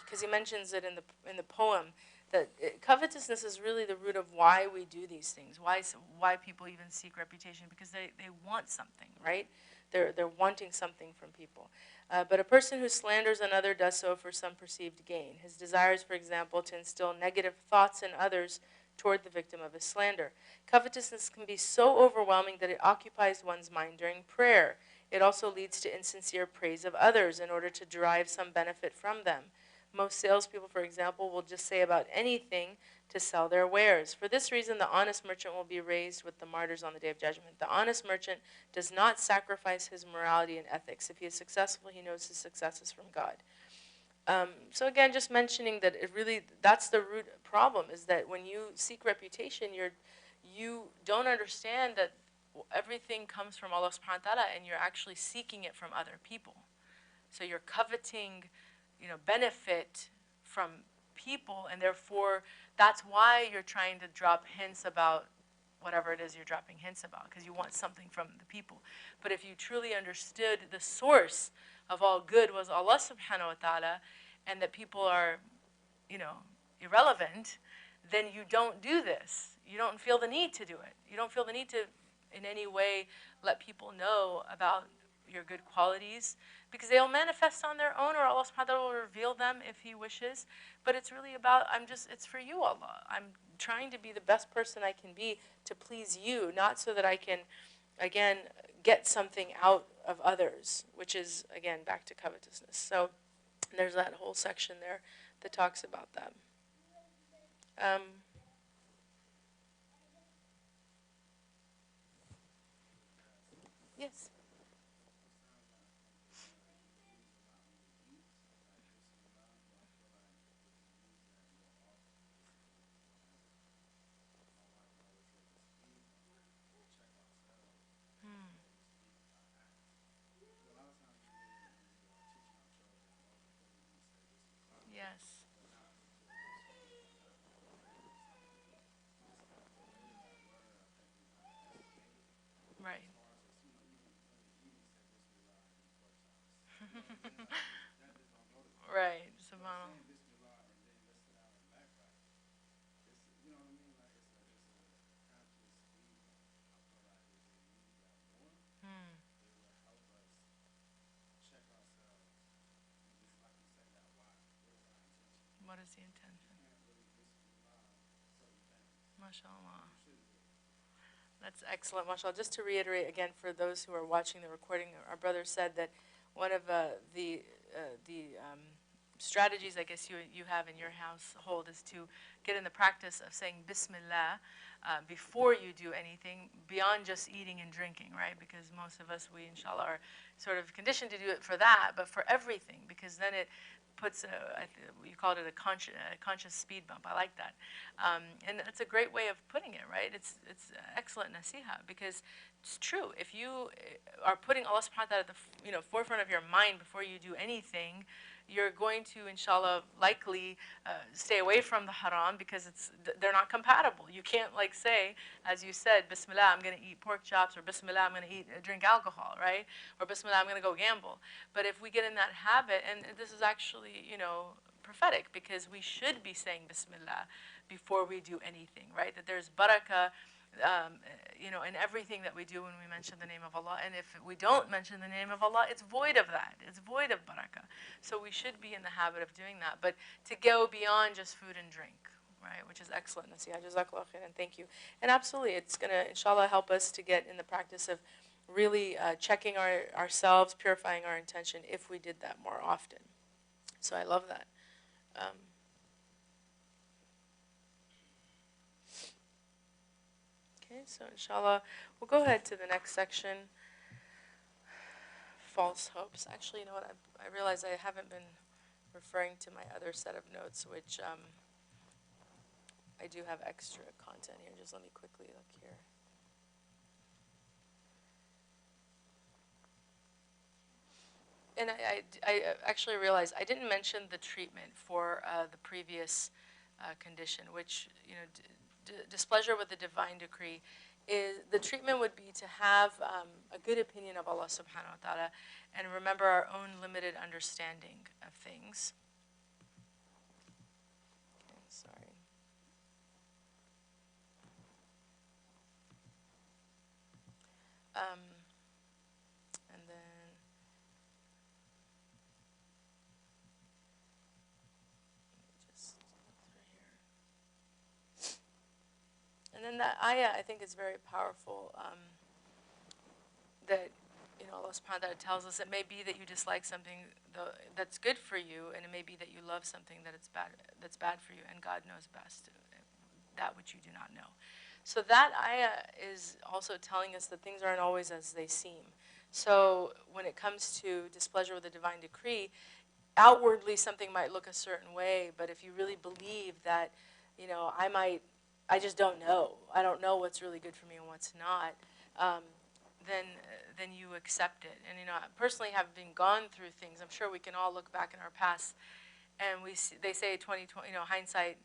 because he mentions it in the poem, that covetousness is really the root of why we do these things, why people even seek reputation, because they want something, right? They're wanting something from people. But a person who slanders another does so for some perceived gain. His desires, for example, to instill negative thoughts in others toward the victim of his slander. Covetousness can be so overwhelming that it occupies one's mind during prayer. It also leads to insincere praise of others in order to derive some benefit from them. Most salespeople, for example, will just say about anything to sell their wares. For this reason, the honest merchant will be raised with the martyrs on the day of judgment. The honest merchant does not sacrifice his morality and ethics. If he is successful, he knows his success is from God. So again, just mentioning that it really, that's the root problem, is that when you seek reputation, you don't understand that everything comes from Allah subhanahu wa ta'ala, and you're actually seeking it from other people. So you're coveting, benefit from people, and therefore that's why you're trying to drop hints about whatever it is you're dropping hints about, because you want something from the people. But if you truly understood the source of all good was Allah subhanahu wa ta'ala, and that people are, irrelevant, then you don't do this. You don't feel the need to do it. You don't feel the need to, in any way, let people know about your good qualities, because they'll manifest on their own, or Allah subhanahu wa ta'ala will reveal them if He wishes. But it's really about, it's for you, Allah. I'm trying to be the best person I can be to please you, not so that I can, again, get something out of others, which is, again, back to covetousness. So there's that whole section there that talks about that. Yes. Yes. Right. Right. Subhanallah. Hmm. What is the intention? MashaAllah. That's excellent, mashallah. Just to reiterate again for those who are watching the recording, our brother said that one of the strategies, I guess, you have in your household is to get in the practice of saying Bismillah before you do anything beyond just eating and drinking, right? Because most of us, we inshallah are sort of conditioned to do it for that, but for everything, because then it puts you called it a conscious speed bump. I like that, and it's a great way of putting it, right? It's excellent nasiha, because it's true. If you are putting Allah subhanahu wa ta'ala at the forefront of your mind before you do anything, you're going to, inshallah, likely stay away from the haram, because they're not compatible. You can't say, as you said, Bismillah, I'm going to eat pork chops, or Bismillah, I'm going to drink alcohol, right? Or Bismillah, I'm going to go gamble. But if we get in that habit, and this is actually, prophetic, because we should be saying Bismillah before we do anything, right? That there's barakah, in everything that we do when we mention the name of Allah. And if we don't mention the name of Allah, it's void of that. It's void of barakah. So we should be in the habit of doing that. But to go beyond just food and drink, right, which is excellent. Nasiha, jazakallah khairan, thank you. And absolutely, it's going to, inshallah, help us to get in the practice of really checking ourselves, purifying our intention, if we did that more often. So I love that. Okay, so inshallah, we'll go ahead to the next section. False hopes. Actually, you know what? I realize I haven't been referring to my other set of notes, which I do have extra content here. Just let me quickly look here. And I actually realized I didn't mention the treatment for the previous condition, which, displeasure with the divine decree. The treatment would be to have a good opinion of Allah subhanahu wa ta'ala, and remember our own limited understanding of things. Okay, sorry. And that ayah, I think, is very powerful. That, Allah subhanahu wa ta'ala tells us it may be that you dislike something that's good for you, and it may be that you love something that's bad for you, and God knows best that which you do not know. So that ayah is also telling us that things aren't always as they seem. So when it comes to displeasure with a divine decree, outwardly something might look a certain way, but if you really believe that, I just don't know. I don't know what's really good for me and what's not. Then you accept it. And I personally have been gone through things. I'm sure we can all look back in our past, and they say 2020. Hindsight,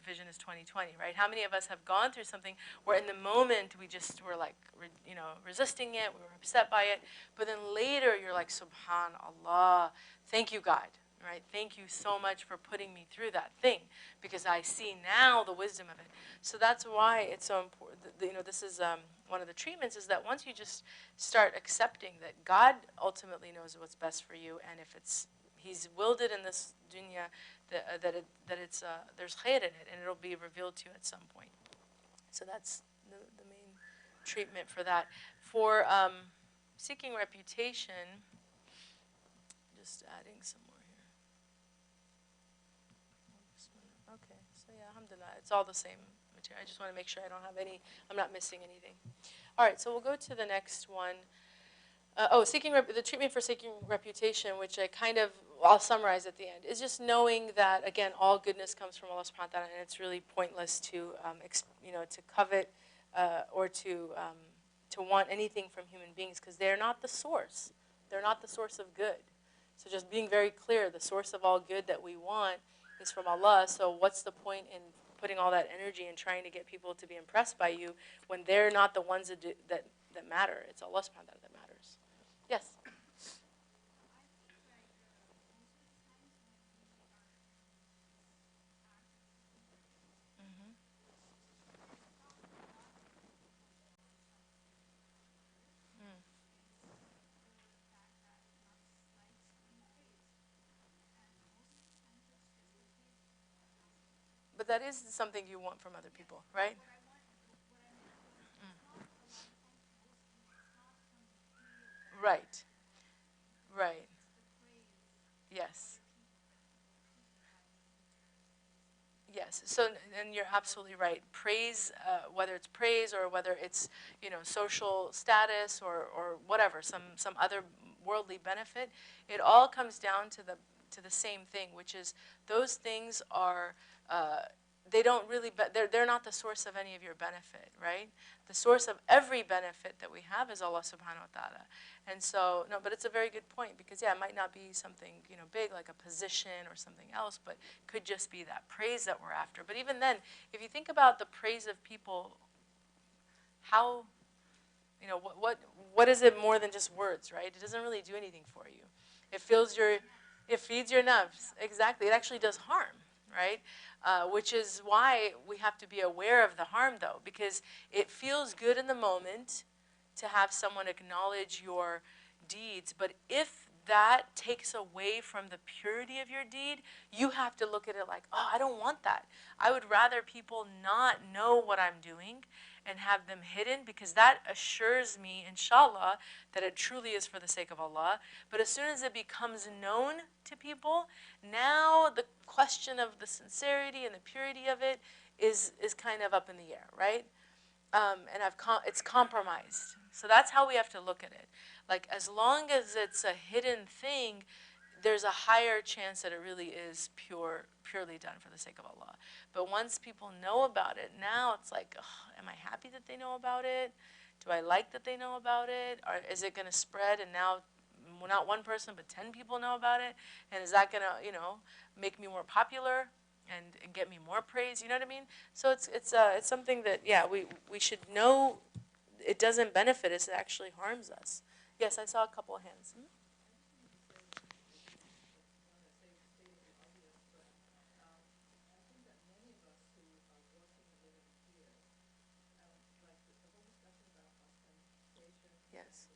vision is 2020, right? How many of us have gone through something where in the moment we just were like, resisting it, we were upset by it, but then later you're like, Subhanallah, thank you, God. Right? Thank you so much for putting me through that thing, because I see now the wisdom of it. So that's why it's so important. This is one of the treatments, is that once you just start accepting that God ultimately knows what's best for you, and if He's willed it in this dunya, that it's there's khair in it, and it'll be revealed to you at some point. So that's the main treatment for that. For seeking reputation, just adding some more. Okay, so yeah, alhamdulillah, it's all the same material. I just want to make sure I'm not missing anything. All right, so we'll go to the next one. The treatment for seeking reputation, which I'll summarize at the end, is just knowing that, again, all goodness comes from Allah subhanahu wa ta'ala, and it's really pointless to, to covet or to want anything from human beings, because they're not the source. They're not the source of good. So just being very clear, the source of all good that we want is from Allah. So what's the point in putting all that energy and trying to get people to be impressed by you when they're not the ones that matter? It's Allah subhanahu wa ta'ala that matters. Yes? Mm-hmm. Mm. But that is something you want from other people, right? Right. Right. Yes. Yes. So, and you're absolutely right. Praise, whether it's praise or whether it's, social status or whatever, some other worldly benefit, it all comes down to the same thing, which is those things are. They don't really, they're not the source of any of your benefit, right? The source of every benefit that we have is Allah subhanahu wa ta'ala. And so, no, but it's a very good point, because yeah, it might not be something, big like a position or something else, but could just be that praise that we're after. But even then, if you think about the praise of people, how, what is it more than just words, right? It doesn't really do anything for you. It feeds your nerves. Exactly. It actually does harm, right? Which is why we have to be aware of the harm, though, because it feels good in the moment to have someone acknowledge your deeds, but if that takes away from the purity of your deed, you have to look at it like, oh, I don't want that. I would rather people not know what I'm doing and have them hidden, because that assures me, inshallah, that it truly is for the sake of Allah. But as soon as it becomes known to people, now the question of the sincerity and the purity of it is kind of up in the air, right? And it's compromised. So that's how we have to look at it. Like, as long as it's a hidden thing, there's a higher chance that it really is purely done for the sake of Allah. But once people know about it, now it's like, oh, am I happy that they know about it? Do I like that they know about it? Or is it going to spread, and now not one person but 10 people know about it? And is that going to, make me more popular and get me more praise? You know what I mean? So it's something that, yeah, we should know. It doesn't benefit us, it actually harms us. Yes, I saw a couple of hands. Hmm? Yes.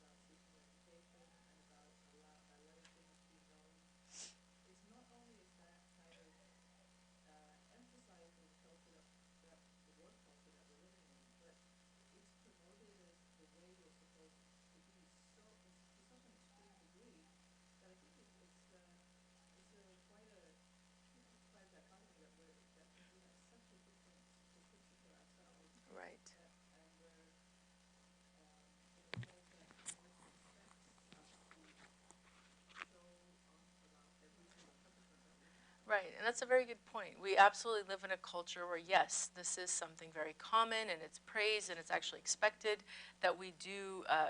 Right, and that's a very good point. We absolutely live in a culture where, yes, this is something very common and it's praised and it's actually expected that we do, uh,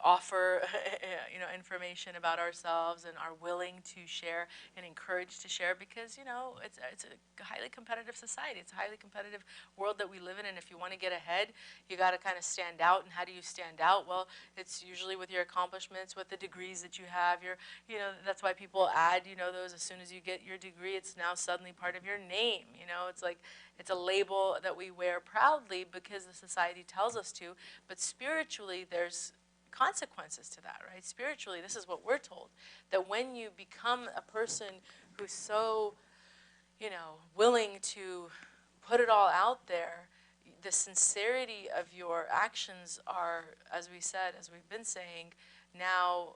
offer, information about ourselves and are willing to share and encouraged to share because, it's a highly competitive society. It's a highly competitive world that we live in, and if you want to get ahead, you got to kind of stand out. And how do you stand out? Well, it's usually with your accomplishments, with the degrees that you have, that's why people add, those as soon as you get your degree, it's now suddenly part of your name. It's like, it's a label that we wear proudly because the society tells us to, but spiritually, there's consequences to that, right? Spiritually, this is what we're told, that when you become a person who's so, willing to put it all out there, the sincerity of your actions are, as we said, as we've been saying, now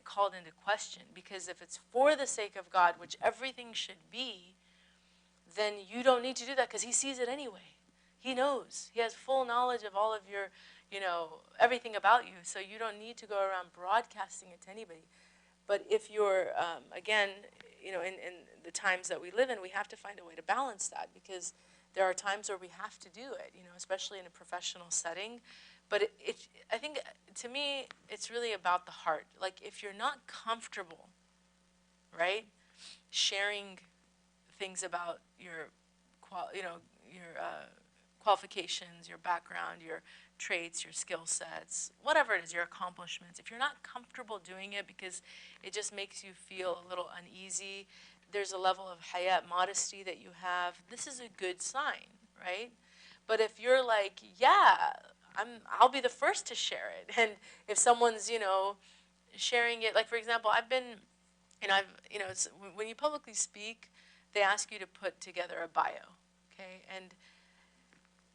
called into question. Because if it's for the sake of God, which everything should be, then you don't need to do that because he sees it anyway. He knows. He has full knowledge of all of your, everything about you. So you don't need to go around broadcasting it to anybody. But if you're, again, in the times that we live in, we have to find a way to balance that because there are times where we have to do it, especially in a professional setting. But I think, to me, it's really about the heart. Like, if you're not comfortable, right, sharing things about your, qualifications, your background, your traits, your skill sets, whatever it is, your accomplishments. If you're not comfortable doing it because it just makes you feel a little uneasy, there's a level of hayat, modesty that you have, this is a good sign, right? But if you're like, yeah, I'll be the first to share it, and if someone's, sharing it, like for example, I've been, it's, when you publicly speak, they ask you to put together a bio, okay? And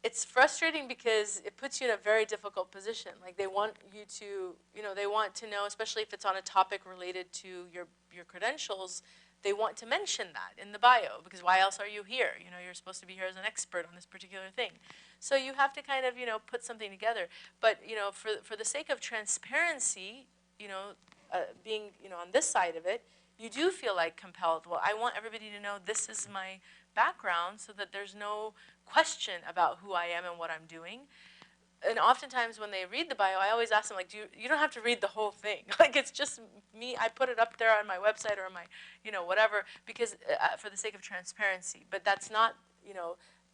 it's frustrating because it puts you in a very difficult position. Like they want you to, they want to know, especially if it's on a topic related to your credentials, they want to mention that in the bio because why else are you here? You're supposed to be here as an expert on this particular thing. So you have to kind of, put something together. But, for the sake of transparency, being, on this side of it, you do feel like compelled. Well, I want everybody to know this is my background so that there's no question about who I am and what I'm doing. And oftentimes when they read the bio, I always ask them, like, you don't have to read the whole thing. Like, it's just me. I put it up there on my website or on my, whatever, because for the sake of transparency. But that's not,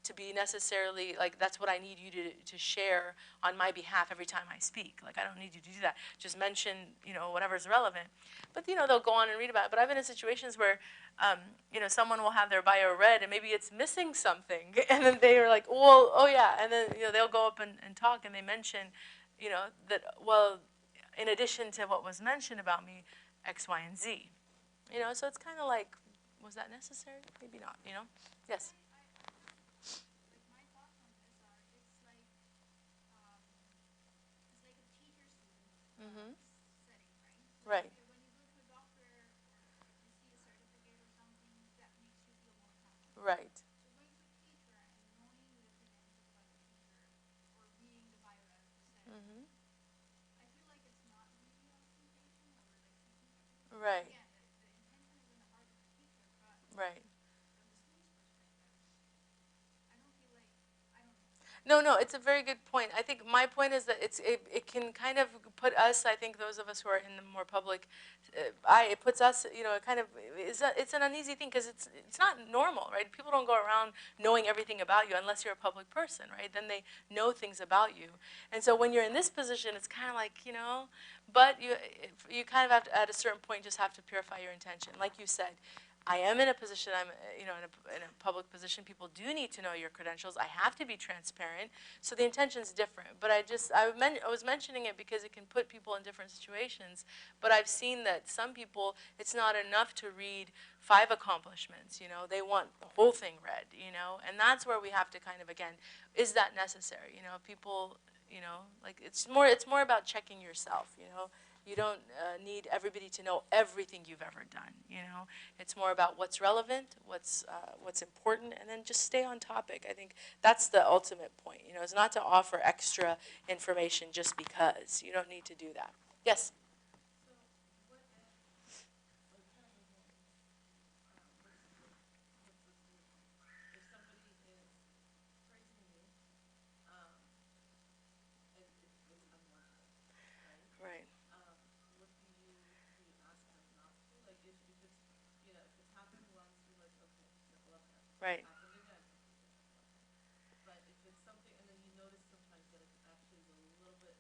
to be necessarily, like, that's what I need you to share on my behalf every time I speak. Like, I don't need you to do that. Just mention, whatever's relevant. But, they'll go on and read about it. But I've been in situations where, someone will have their bio read and maybe it's missing something. And then they are like, well, oh yeah. And then, they'll go up and talk and they mention, that, well, in addition to what was mentioned about me, X, Y, and Z. So it's kind of like, was that necessary? Maybe not, Yes. Mm-hmm. Right. Right. Mm-hmm. Right. Right. No, it's a very good point. I think my point is that it can kind of put us, I think those of us who are in the more public it puts us, it kind of, it's an uneasy thing because it's not normal, right? People don't go around knowing everything about you unless you're a public person, right? Then they know things about you. And so when you're in this position, it's kind of like, but you kind of have to, at a certain point, just have to purify your intention. Like you said, I am in a position, I'm, in a public position. People do need to know your credentials. I have to be transparent. So the intention's different. But I was mentioning it because it can put people in different situations. But I've seen that some people, it's not enough to read 5 accomplishments, They want the whole thing read, And that's where we have to kind of, again, is that necessary? People, like it's more about checking yourself, You don't need everybody to know everything you've ever done, It's more about what's relevant, what's important, and then just stay on topic. I think that's the ultimate point, It's not to offer extra information just because. You don't need to do that. Yes? Right. But if it's something, and then you notice sometimes that it actually is a little bit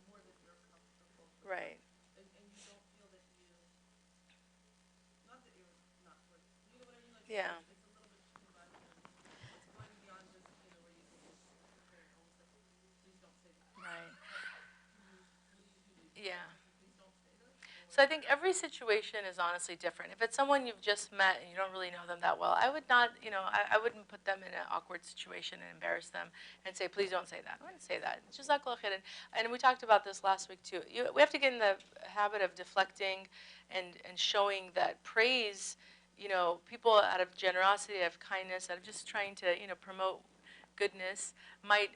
more than you're comfortable with, Right. and you don't feel that you, not that you're not worth, you know what I mean? Like, Yeah. it's a little bit too much, and it's going beyond just, you know, where you can just say, almost like, please don't say that. Right. What do you do? Yeah. Please don't say this? So I think every situation is honestly different. If it's someone you've just met and you don't really know them that well, I would not, I wouldn't put them in an awkward situation and embarrass them and say, please don't say that. I wouldn't say that. Jazakallah khairan. And we talked about this last week too. We have to get in the habit of deflecting and showing that praise, people out of generosity, out of kindness, out of just trying to, promote goodness, might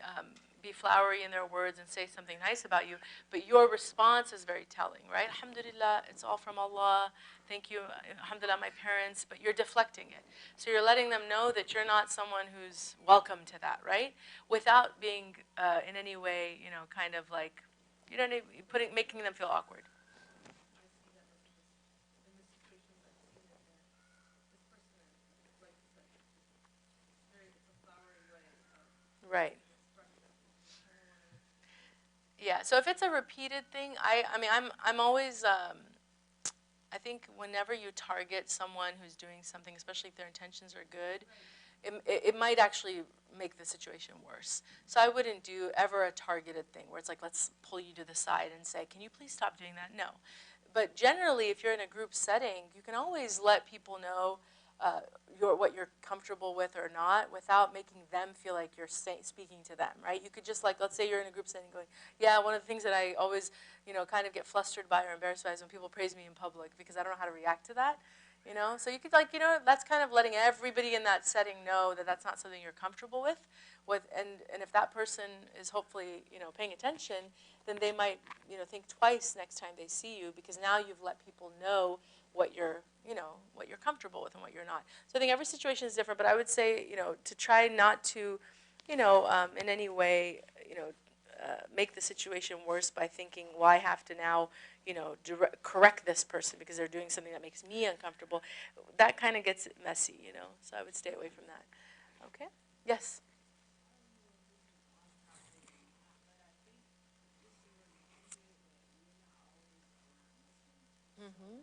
be flowery in their words and say something nice about you, but your response is very telling, right? Alhamdulillah, it's all from Allah. Thank you, alhamdulillah, my parents, but you're deflecting it. So you're letting them know that you're not someone who's welcome to that, right? Without being in any way, kind of like, making them feel awkward. I see that in the situations I've seen it in. This person, like you said, it's a flowery way of Right. expression. You kind of want to. Yeah. So if it's a repeated thing, I mean, I'm always. I think whenever you target someone who's doing something, especially if their intentions are good, it might actually make the situation worse. So I wouldn't do ever a targeted thing where it's like, let's pull you to the side and say, can you please stop doing that? No. But generally, if you're in a group setting, you can always let people know what you're comfortable with or not without making them feel like you're speaking to them, right? You could just like, let's say you're in a group setting going, yeah, one of the things that I always, kind of get flustered by or embarrassed by is when people praise me in public because I don't know how to react to that. So you could that's kind of letting everybody in that setting know that that's not something you're comfortable with. And if that person is hopefully, paying attention, then they might, think twice next time they see you because now you've let people know what you're, what you're comfortable with and what you're not. So I think every situation is different, but I would say, to try not to, in any way, make the situation worse by thinking, well, I have to now, correct this person because they're doing something that makes me uncomfortable. That kind of gets messy, So I would stay away from that. Okay? Yes? Mm-hmm.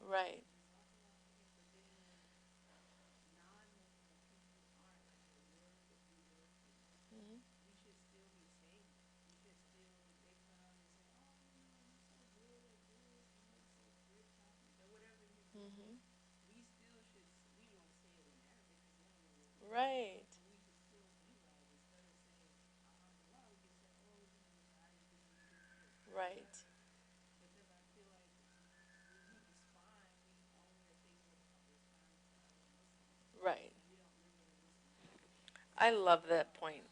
Right. Mm-hmm. Mm-hmm. Right. Right. Right. I love that point.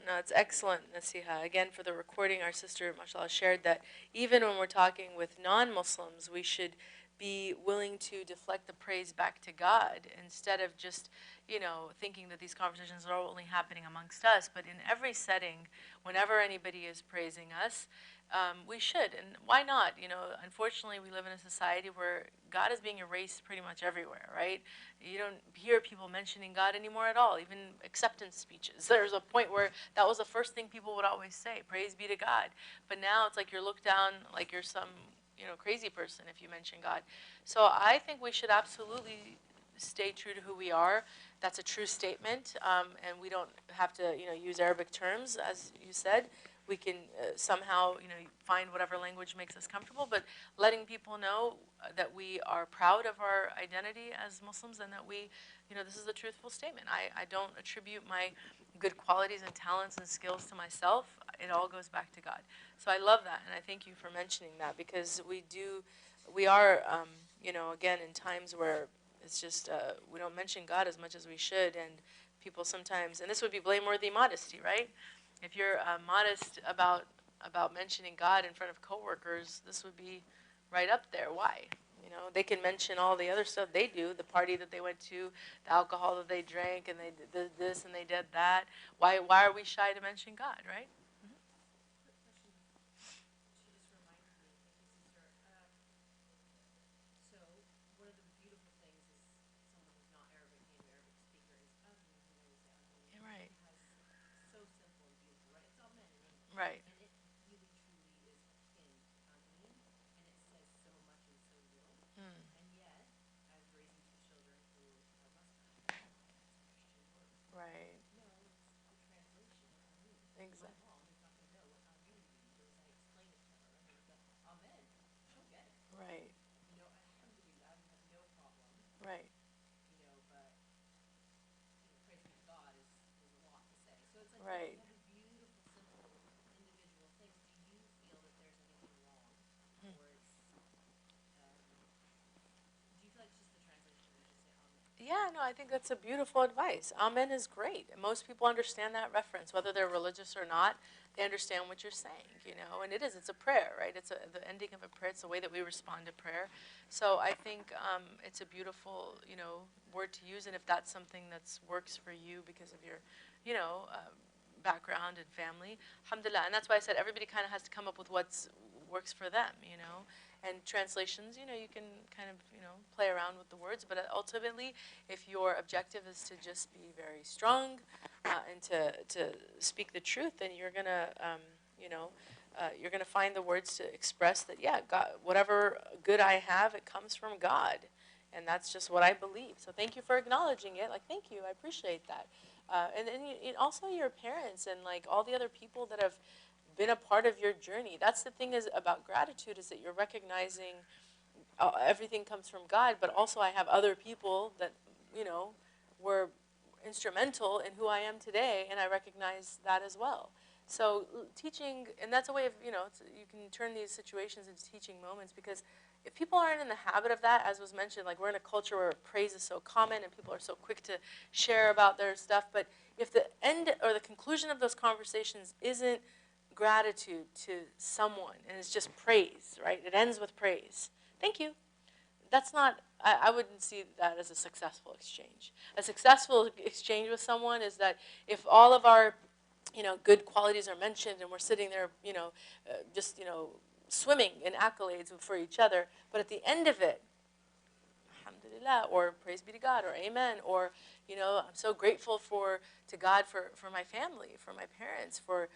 No, it's excellent, Nasiha. Again, for the recording, our sister, mashallah, shared that even when we're talking with non-Muslims, we should be willing to deflect the praise back to God instead of just, thinking that these conversations are only happening amongst us. But in every setting, whenever anybody is praising us, we should. And why not? Unfortunately, we live in a society where God is being erased pretty much everywhere, right? You don't hear people mentioning God anymore at all, even acceptance speeches. There's a point where that was the first thing people would always say, praise be to God. But now it's like you're looked down like you're some, crazy person if you mention God. So I think we should absolutely stay true to who we are. That's a true statement, and we don't have to, use Arabic terms, as you said. We can somehow, find whatever language makes us comfortable, but letting people know that we are proud of our identity as Muslims and that we, this is a truthful statement. I don't attribute my good qualities and talents and skills to myself. It all goes back to God. So I love that, and I thank you for mentioning that because we are, again, in times where it's just, we don't mention God as much as we should, and people sometimes, and this would be blameworthy modesty, right? If you're modest about mentioning God in front of coworkers, this would be right up there. Why? They can mention all the other stuff they do, the party that they went to, the alcohol that they drank, and they did this and they did that. Why are we shy to mention God, right? Right. And it really truly is akin to Amin, and it says so much in so little. Mm. And yet, as raising two children who are Muslim, it's a Christian word. Right. No, it's the translation of Amin. My Exactly. mom is not going to know what Amin means unless I explain it to her. And it's like, Amen. She'll get it. Right. You know, alhamdulillah, we have no problem. Right. You know, but praise be to God is a lot to say. So it's like Right. you have these beautiful, simple, individual things. Do you feel that there's anything wrong, or it's do you feel like it's just the translation that we should say Amen? Yeah, no, I think that's a beautiful advice. Amen is great. And most people understand that reference, whether they're religious or not. They understand what you're saying, you know. And it's a prayer, right? It's the ending of a prayer. It's the way that we respond to prayer. So I think it's a beautiful, you know, word to use. And if that's something that works for you because of your, you know, background and family, alhamdulillah. And that's why I said everybody kind of has to come up with what works for them, you know. And translations, you know, you can kind of, you know, play around with the words, but ultimately, if your objective is to just be very strong and to speak the truth, then you're gonna, you know, you're gonna find the words to express that, yeah, God, whatever good I have, it comes from God, and that's just what I believe. So thank you for acknowledging it. Like, thank you, I appreciate that. And then also your parents and like all the other people that have been a part of your journey. That's the thing is about gratitude, is that you're recognizing everything comes from God, but also I have other people that, you know, were instrumental in who I am today, and I recognize that as well. So teaching, and that's a way of, you know, you can turn these situations into teaching moments, because if people aren't in the habit of that, as was mentioned, like we're in a culture where praise is so common and people are so quick to share about their stuff, but if the end or the conclusion of those conversations isn't gratitude to someone and it's just praise, right? It ends with praise. Thank you. That's not, I wouldn't see that as a successful exchange. A successful exchange with someone is that if all of our, you know, good qualities are mentioned and we're sitting there, you know, just, you know, swimming in accolades for each other, but at the end of it, alhamdulillah, or praise be to God, or amen, or, you know, I'm so grateful to God for my family, for my parents, for,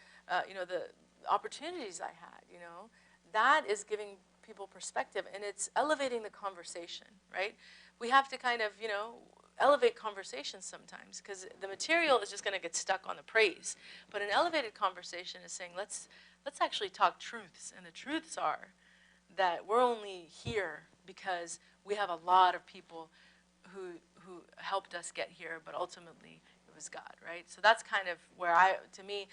you know, the opportunities I had, you know. That is giving people perspective, and it's elevating the conversation, right? We have to kind of, you know, elevate conversations sometimes, because the material is just going to get stuck on the praise. But an elevated conversation is saying, let's actually talk truths, and the truths are that we're only here because we have a lot of people who helped us get here, but ultimately it was God, right? So that's kind of where to me,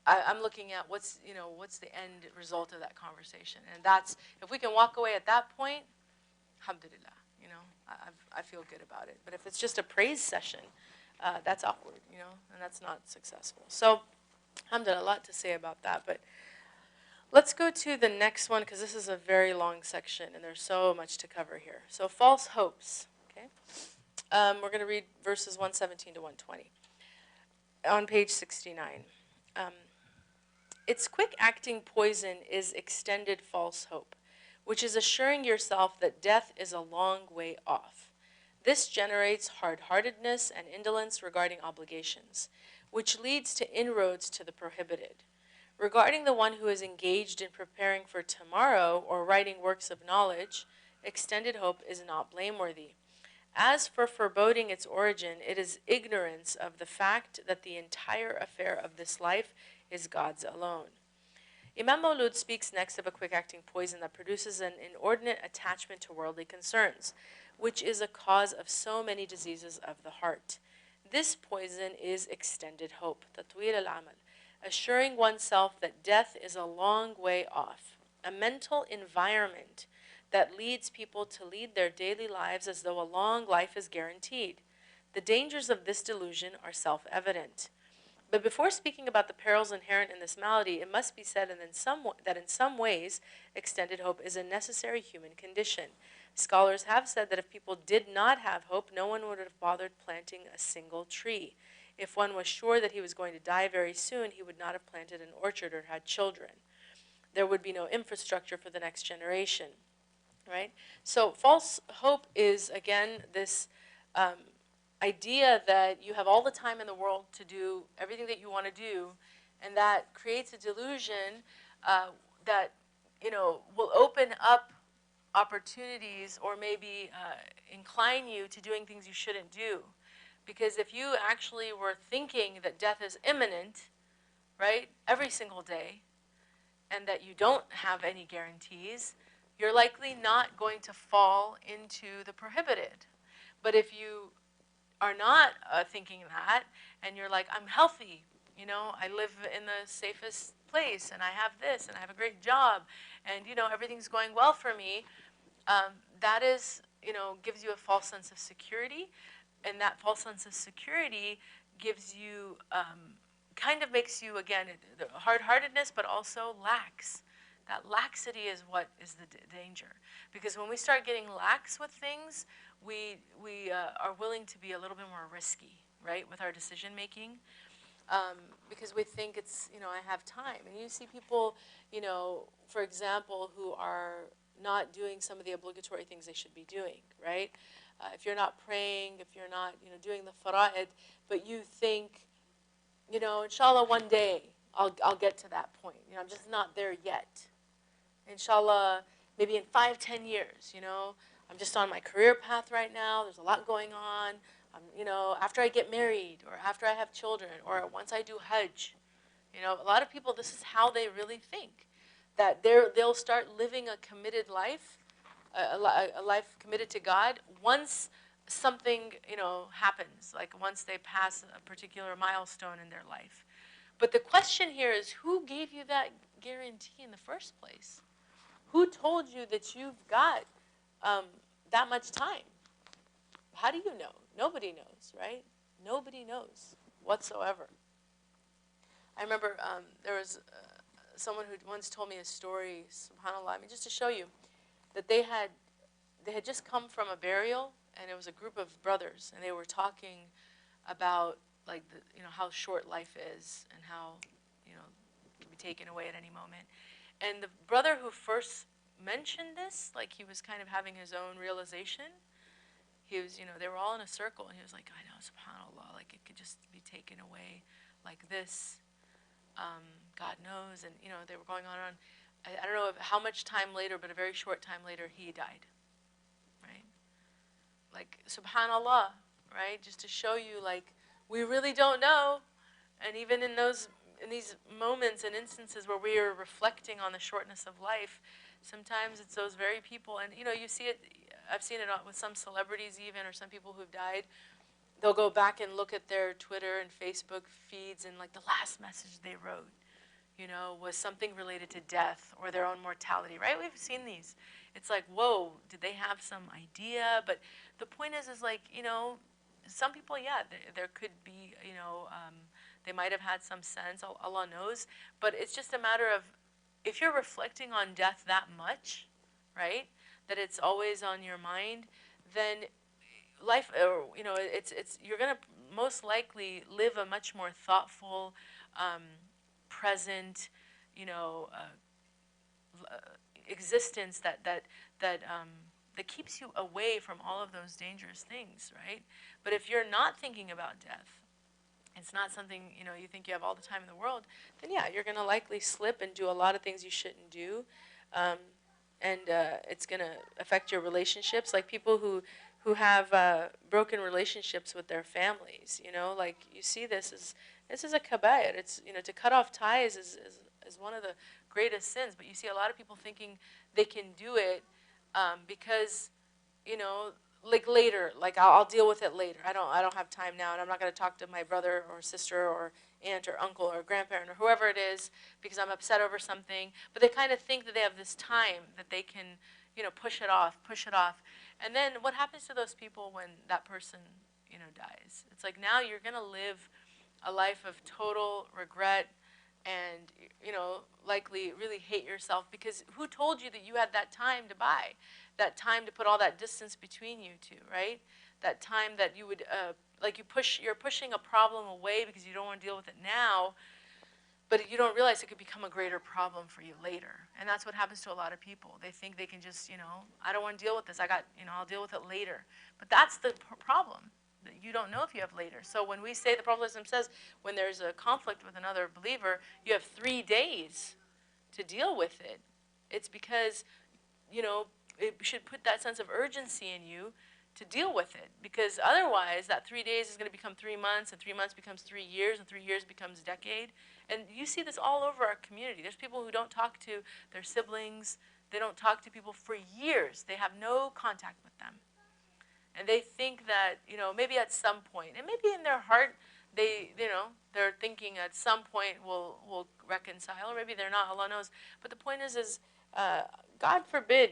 I'm looking at what's the end result of that conversation, and that's, if we can walk away at that point, alhamdulillah, you know, I feel good about it. But if it's just a praise session, that's awkward, you know, and that's not successful. So alhamdulillah, a lot to say about that, but let's go to the next one, because this is a very long section, and there's so much to cover here. So false hopes, okay? We're going to read verses 117 to 120 on page 69. Its quick-acting poison is extended false hope, which is assuring yourself that death is a long way off. This generates hard-heartedness and indolence regarding obligations, which leads to inroads to the prohibited. Regarding the one who is engaged in preparing for tomorrow or writing works of knowledge, extended hope is not blameworthy. As for foreboding its origin, it is ignorance of the fact that the entire affair of this life is God's alone. Imam Maulud speaks next of a quick-acting poison that produces an inordinate attachment to worldly concerns, which is a cause of so many diseases of the heart. This poison is extended hope, tatwil al-amal, assuring oneself that death is a long way off, a mental environment that leads people to lead their daily lives as though a long life is guaranteed. The dangers of this delusion are self-evident. But before speaking about the perils inherent in this malady, it must be said that in some ways, extended hope is a necessary human condition. Scholars have said that if people did not have hope, no one would have bothered planting a single tree. If one was sure that he was going to die very soon, he would not have planted an orchard or had children. There would be no infrastructure for the next generation, right? So false hope is, again, this idea that you have all the time in the world to do everything that you want to do, And that creates a delusion that, will open up opportunities or maybe incline you to doing things you shouldn't do. Because if you actually were thinking that death is imminent, right, every single day, and that you don't have any guarantees, you're likely not going to fall into the prohibited. But if you are not thinking that, and you're like, I'm healthy, I live in the safest place, and I have this, and I have a great job, and, everything's going well for me, that is, gives you a false sense of security, and that false sense of security gives you, kind of makes you, again, hard-heartedness, but also lax. That laxity is what is the danger. Because when we start getting lax with things, we are willing to be a little bit more risky, right, with our decision making, because we think it's, I have time. And you see people, for example, who are not doing some of the obligatory things they should be doing, right? If you're not praying, if you're not, doing the fara'id, but you think, inshallah, one day I'll get to that point. I'm just not there yet. Inshallah, maybe in 5-10 years, I'm just on my career path right now. There's a lot going on. After I get married, or after I have children, or once I do Hajj, a lot of people, this is how they really think, that they'll start living a committed life, a life committed to God, once something, happens, like once they pass a particular milestone in their life. But the question here is, who gave you that guarantee in the first place? Who told you that you've got that much time? How do you know? Nobody knows, right? Nobody knows whatsoever. I remember there was someone who once told me a story, subhanAllah, just to show you, that they had just come from a burial, and it was a group of brothers, and they were talking about, like, how short life is, and how, it can be taken away at any moment. And the brother who first mentioned this, like he was kind of having his own realization, he was, they were all in a circle, and he was like, I know, subhanAllah, like it could just be taken away like this. God knows. And, they were going on. I don't know how much time later, but a very short time later, he died. Right? Like, subhanAllah, right? Just to show you, like, we really don't know. And even in these moments and instances where we are reflecting on the shortness of life, sometimes it's those very people, and you see it, I've seen it with some celebrities even, or some people who've died. They'll go back and look at their Twitter and Facebook feeds, and like the last message they wrote, was something related to death or their own mortality, right? We've seen these. It's like, whoa, did they have some idea? But the point is like, some people, yeah, there could be, they might have had some sense, Allah knows, but it's just a matter of, if you're reflecting on death that much, right, that it's always on your mind, then life, you're going to most likely live a much more thoughtful, present, existence that keeps you away from all of those dangerous things, right? But if you're not thinking about death, it's not something, you think you have all the time in the world, then yeah, you're going to likely slip and do a lot of things you shouldn't do. And it's going to affect your relationships. Like people who have broken relationships with their families, like you see this is a kabair. It's, to cut off ties is one of the greatest sins. But you see a lot of people thinking they can do it because, like later, like I'll deal with it later. I don't have time now, and I'm not going to talk to my brother or sister or aunt or uncle or grandparent or whoever it is because I'm upset over something. But they kind of think that they have this time that they can, push it off. And then what happens to those people when that person, dies? It's like now you're going to live a life of total regret and, likely really hate yourself, because who told you that you had that time to buy? That time to put all that distance between you two, right? That time that you would, you're pushing a problem away because you don't want to deal with it now, but you don't realize it could become a greater problem for you later. And that's what happens to a lot of people. They think they can just, I don't want to deal with this. I'll deal with it later. But that's the problem. You don't know if you have later. So when we say, the Prophet says, when there's a conflict with another believer, you have 3 days to deal with it. It's because, it should put that sense of urgency in you to deal with it. Because otherwise, that 3 days is going to become 3 months, and 3 months becomes 3 years, and 3 years becomes a decade. And you see this all over our community. There's people who don't talk to their siblings. They don't talk to people for years. They have no contact with them. And they think that, maybe at some point, and maybe in their heart, they're thinking at some point we'll reconcile, or maybe they're not, Allah knows. But the point is God forbid,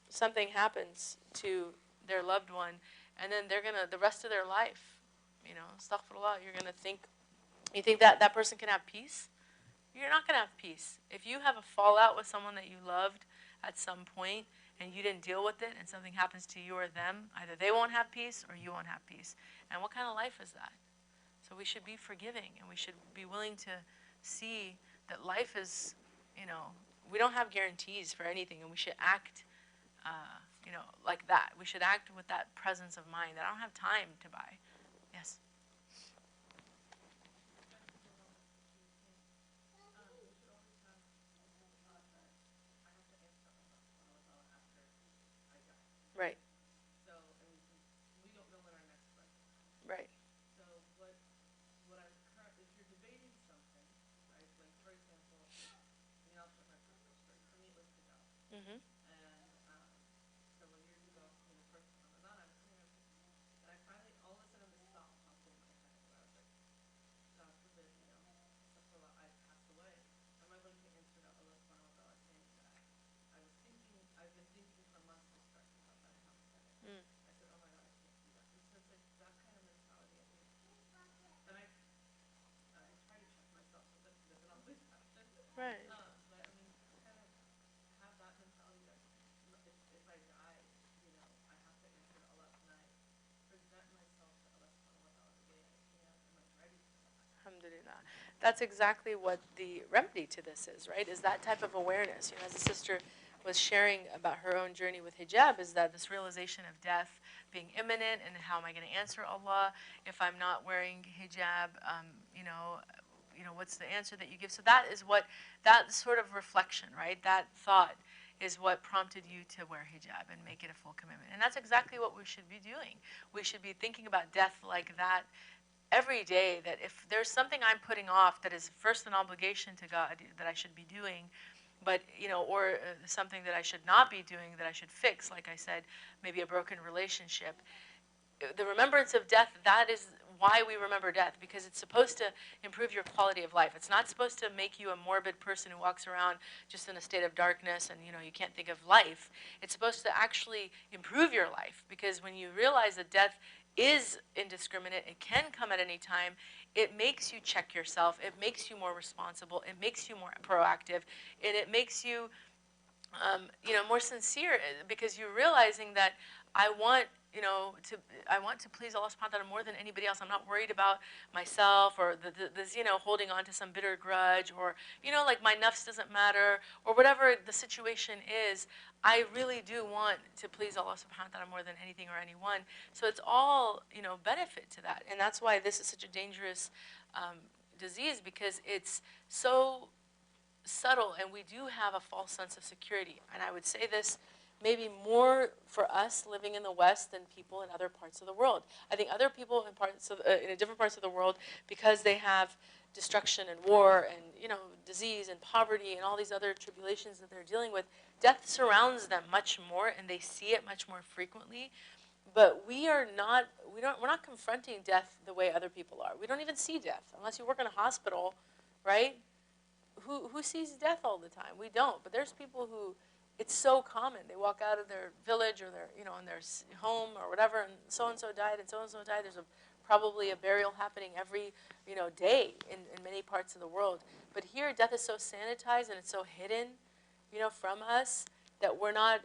something happens to their loved one, and then they're gonna, the rest of their life, astaghfirullah, you're gonna think, you think that that person can have peace? You're not gonna have peace. If you have a fallout with someone that you loved at some point, and you didn't deal with it, and something happens to you or them, either they won't have peace or you won't have peace. And what kind of life is that? So we should be forgiving, and we should be willing to see that life is, we don't have guarantees for anything, and we should act, like that. We should act with that presence of mind that I don't have time to buy. Yes? Right. So, and we don't know when our next breath will come. Right. So what I'm currently, if you're debating something, right, like for example, I'll put my personal story. For me, it was hijab. Mm-hmm. And several years ago, in the first Ramadan, I was doing everything. And I finally, all of a sudden, this thought popped in my head where I was like, God forbid, Astaghfirullah, I passed away. Am I going to answer to Allah subhanahu wa ta'ala saying that I've been thinking for months to stress about that, I haven't said it. Mm. I said, oh my God, I can't do that. And so it's like that kind of mentality, I think. And I try to check myself, but that doesn't always happen. Right. But I mean, kind of have that mentality that if I die, I have to answer to Allah, and I present myself to Allah subhanahu wa ta'ala the way I can, and like ready for that. Alhamdulillah. That's exactly what the remedy to this is, right? Is that type of awareness. As the sister was sharing about her own journey with hijab, is that this realization of death being imminent, and how am I going to answer Allah if I'm not wearing hijab? What's the answer that you give? So that is what, that sort of reflection, right? That thought is what prompted you to wear hijab and make it a full commitment. And that's exactly what we should be doing. We should be thinking about death like that every day, that if there's something I'm putting off that is first an obligation to God that I should be doing, but, or something that I should not be doing, that I should fix, like I said, maybe a broken relationship. The remembrance of death, that is why we remember death, because it's supposed to improve your quality of life. It's not supposed to make you a morbid person who walks around just in a state of darkness and, you can't think of life. It's supposed to actually improve your life, because when you realize that death is indiscriminate, it can come at any time, it makes you check yourself, it makes you more responsible, it makes you more proactive, and it makes you, more sincere, because you're realizing that I want to please Allah subhanahu wa ta'ala more than anybody else. I'm not worried about myself, or this, holding on to some bitter grudge, or, like my nafs doesn't matter, or whatever the situation is. I really do want to please Allah subhanahu wa ta'ala more than anything or anyone. So it's all, benefit to that. And that's why this is such a dangerous disease, because it's so subtle, and we do have a false sense of security. And I would say this maybe more for us living in the West than people in other parts of the world. I think other people in different parts of the world, because they have destruction and war and disease and poverty and all these other tribulations that they're dealing with, death surrounds them much more, and they see it much more frequently. But we're not confronting death the way other people are. We don't even see death unless you work in a hospital, right? Who sees death all the time? We don't. But there's people who, it's so common. They walk out of their village or their, in their home or whatever, and so died, and so died. There's probably a burial happening every, day in many parts of the world. But here, death is so sanitized and it's so hidden, from us, that we're not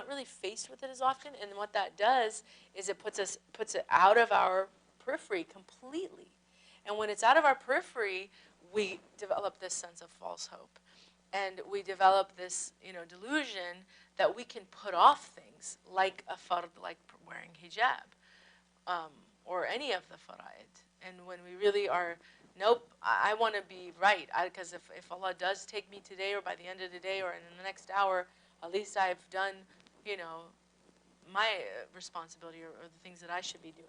really faced with it as often. And what that does is it puts it out of our periphery completely. And when it's out of our periphery, we develop this sense of false hope. And we develop this, delusion that we can put off things like a fard, like wearing hijab. or any of the fara'id. And when we really are, nope, I want to be right. Because if Allah does take me today or by the end of the day or in the next hour, at least I've done, my responsibility or the things that I should be doing.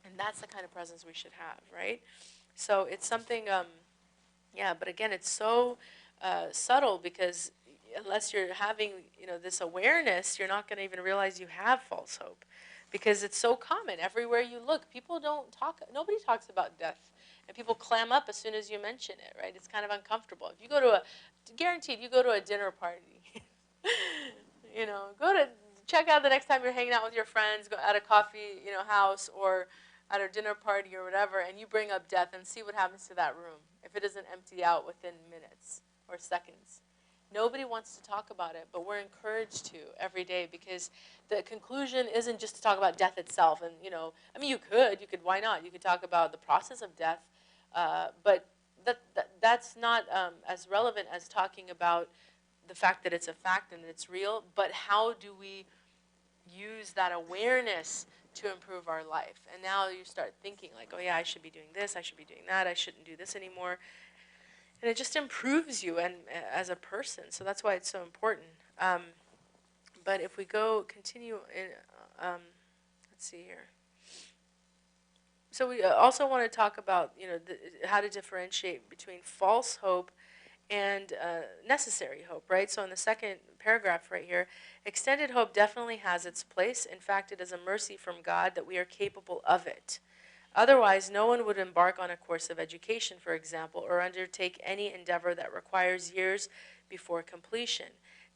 And that's the kind of presence we should have, right? So it's something, but again, it's so subtle because unless you're having, this awareness, you're not going to even realize you have false hope because it's so common. Everywhere you look, people don't talk, nobody talks about death. And people clam up as soon as you mention it, right? It's kind of uncomfortable. If you go to guaranteed, you go to a dinner party, check out the next time you're hanging out with your friends, go at a coffee, house or at a dinner party or whatever, and you bring up death and see what happens to that room if it doesn't empty out within minutes or seconds. Nobody wants to talk about it, but we're encouraged to every day because the conclusion isn't just to talk about death itself. And, you could, why not? You could talk about the process of death, but that's not as relevant as talking about the fact that it's a fact and it's real, but how do we use that awareness to improve our life? And now you start thinking like, oh yeah, I should be doing this, I should be doing that, I shouldn't do this anymore. And it just improves you and as a person. So that's why it's so important. But if we continue in, let's see here. So we also want to talk about, how to differentiate between false hope and necessary hope, right? So in the second paragraph right here, extended hope definitely has its place. In fact, it is a mercy from God that we are capable of it. Otherwise, no one would embark on a course of education, for example, or undertake any endeavor that requires years before completion.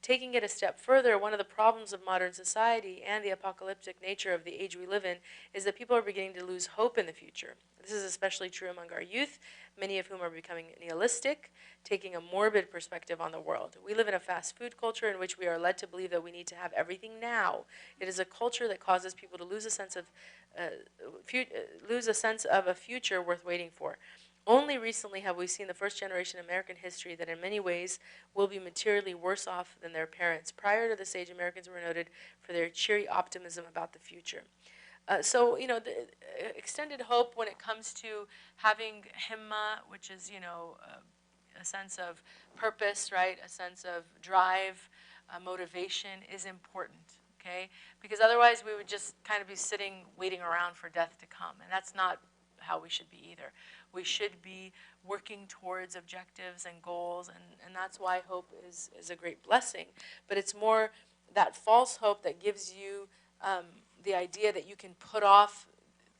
Taking it a step further, one of the problems of modern society and the apocalyptic nature of the age we live in is that people are beginning to lose hope in the future. This is especially true among our youth, many of whom are becoming nihilistic, taking a morbid perspective on the world. We live in a fast food culture in which we are led to believe that we need to have everything now. It is a culture that causes people to lose a sense of a future worth waiting for. Only recently have we seen the first generation of American history that in many ways will be materially worse off than their parents. Prior to this age, Americans were noted for their cheery optimism about the future. The extended hope when it comes to having himma, which is, a sense of purpose, right? A sense of drive, motivation is important, okay? Because otherwise we would just kind of be sitting, waiting around for death to come. And that's not how we should be either. We should be working towards objectives and goals, and that's why hope is a great blessing. But it's more that false hope that gives you the idea that you can put off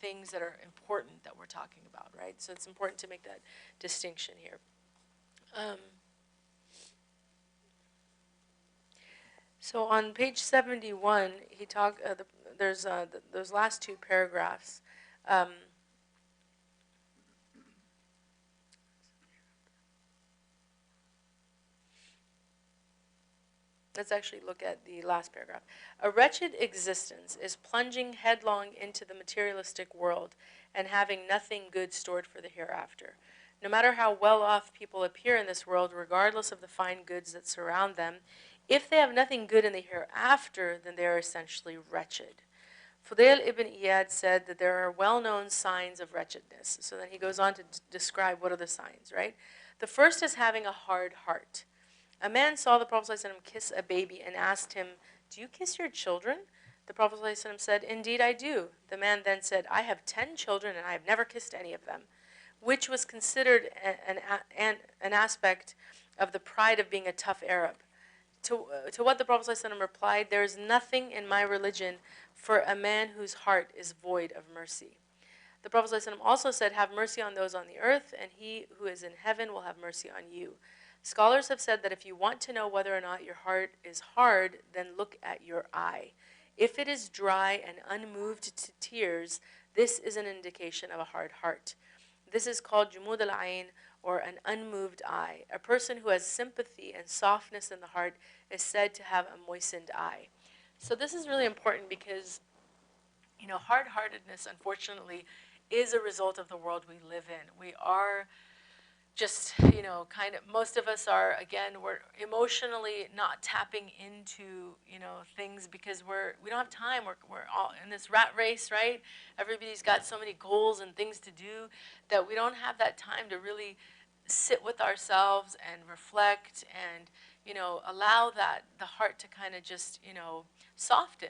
things that are important that we're talking about, right? So it's important to make that distinction here. So on page 71, he talked. There's those last two paragraphs. Let's actually look at the last paragraph. A wretched existence is plunging headlong into the materialistic world and having nothing good stored for the hereafter. No matter how well off people appear in this world, regardless of the fine goods that surround them, if they have nothing good in the hereafter, then they are essentially wretched. Fudail ibn Iyad said that there are well-known signs of wretchedness. So then he goes on to describe what are the signs, right? The first is having a hard heart. A man saw the Prophet ﷺ kiss a baby and asked him, "Do you kiss your children?" The Prophet ﷺ said, "Indeed I do." The man then said, "I have 10 children and I have never kissed any of them," which was considered an aspect of the pride of being a tough Arab. To what the Prophet ﷺ replied, "There is nothing in my religion for a man whose heart is void of mercy." The Prophet ﷺ also said, "Have mercy on those on the earth, and he who is in heaven will have mercy on you." Scholars have said that if you want to know whether or not your heart is hard, then look at your eye. If it is dry and unmoved to tears, this is an indication of a hard heart. This is called jumud al-ayn, or an unmoved eye. A person who has sympathy and softness in the heart is said to have a moistened eye. So this is really important because, hard-heartedness, unfortunately, is a result of the world we live in. We are just, kind of, most of us are, again, we're emotionally not tapping into, things because we don't have time. We're all in this rat race, right? Everybody's got so many goals and things to do that we don't have that time to really sit with ourselves and reflect and, allow the heart to kind of just, soften.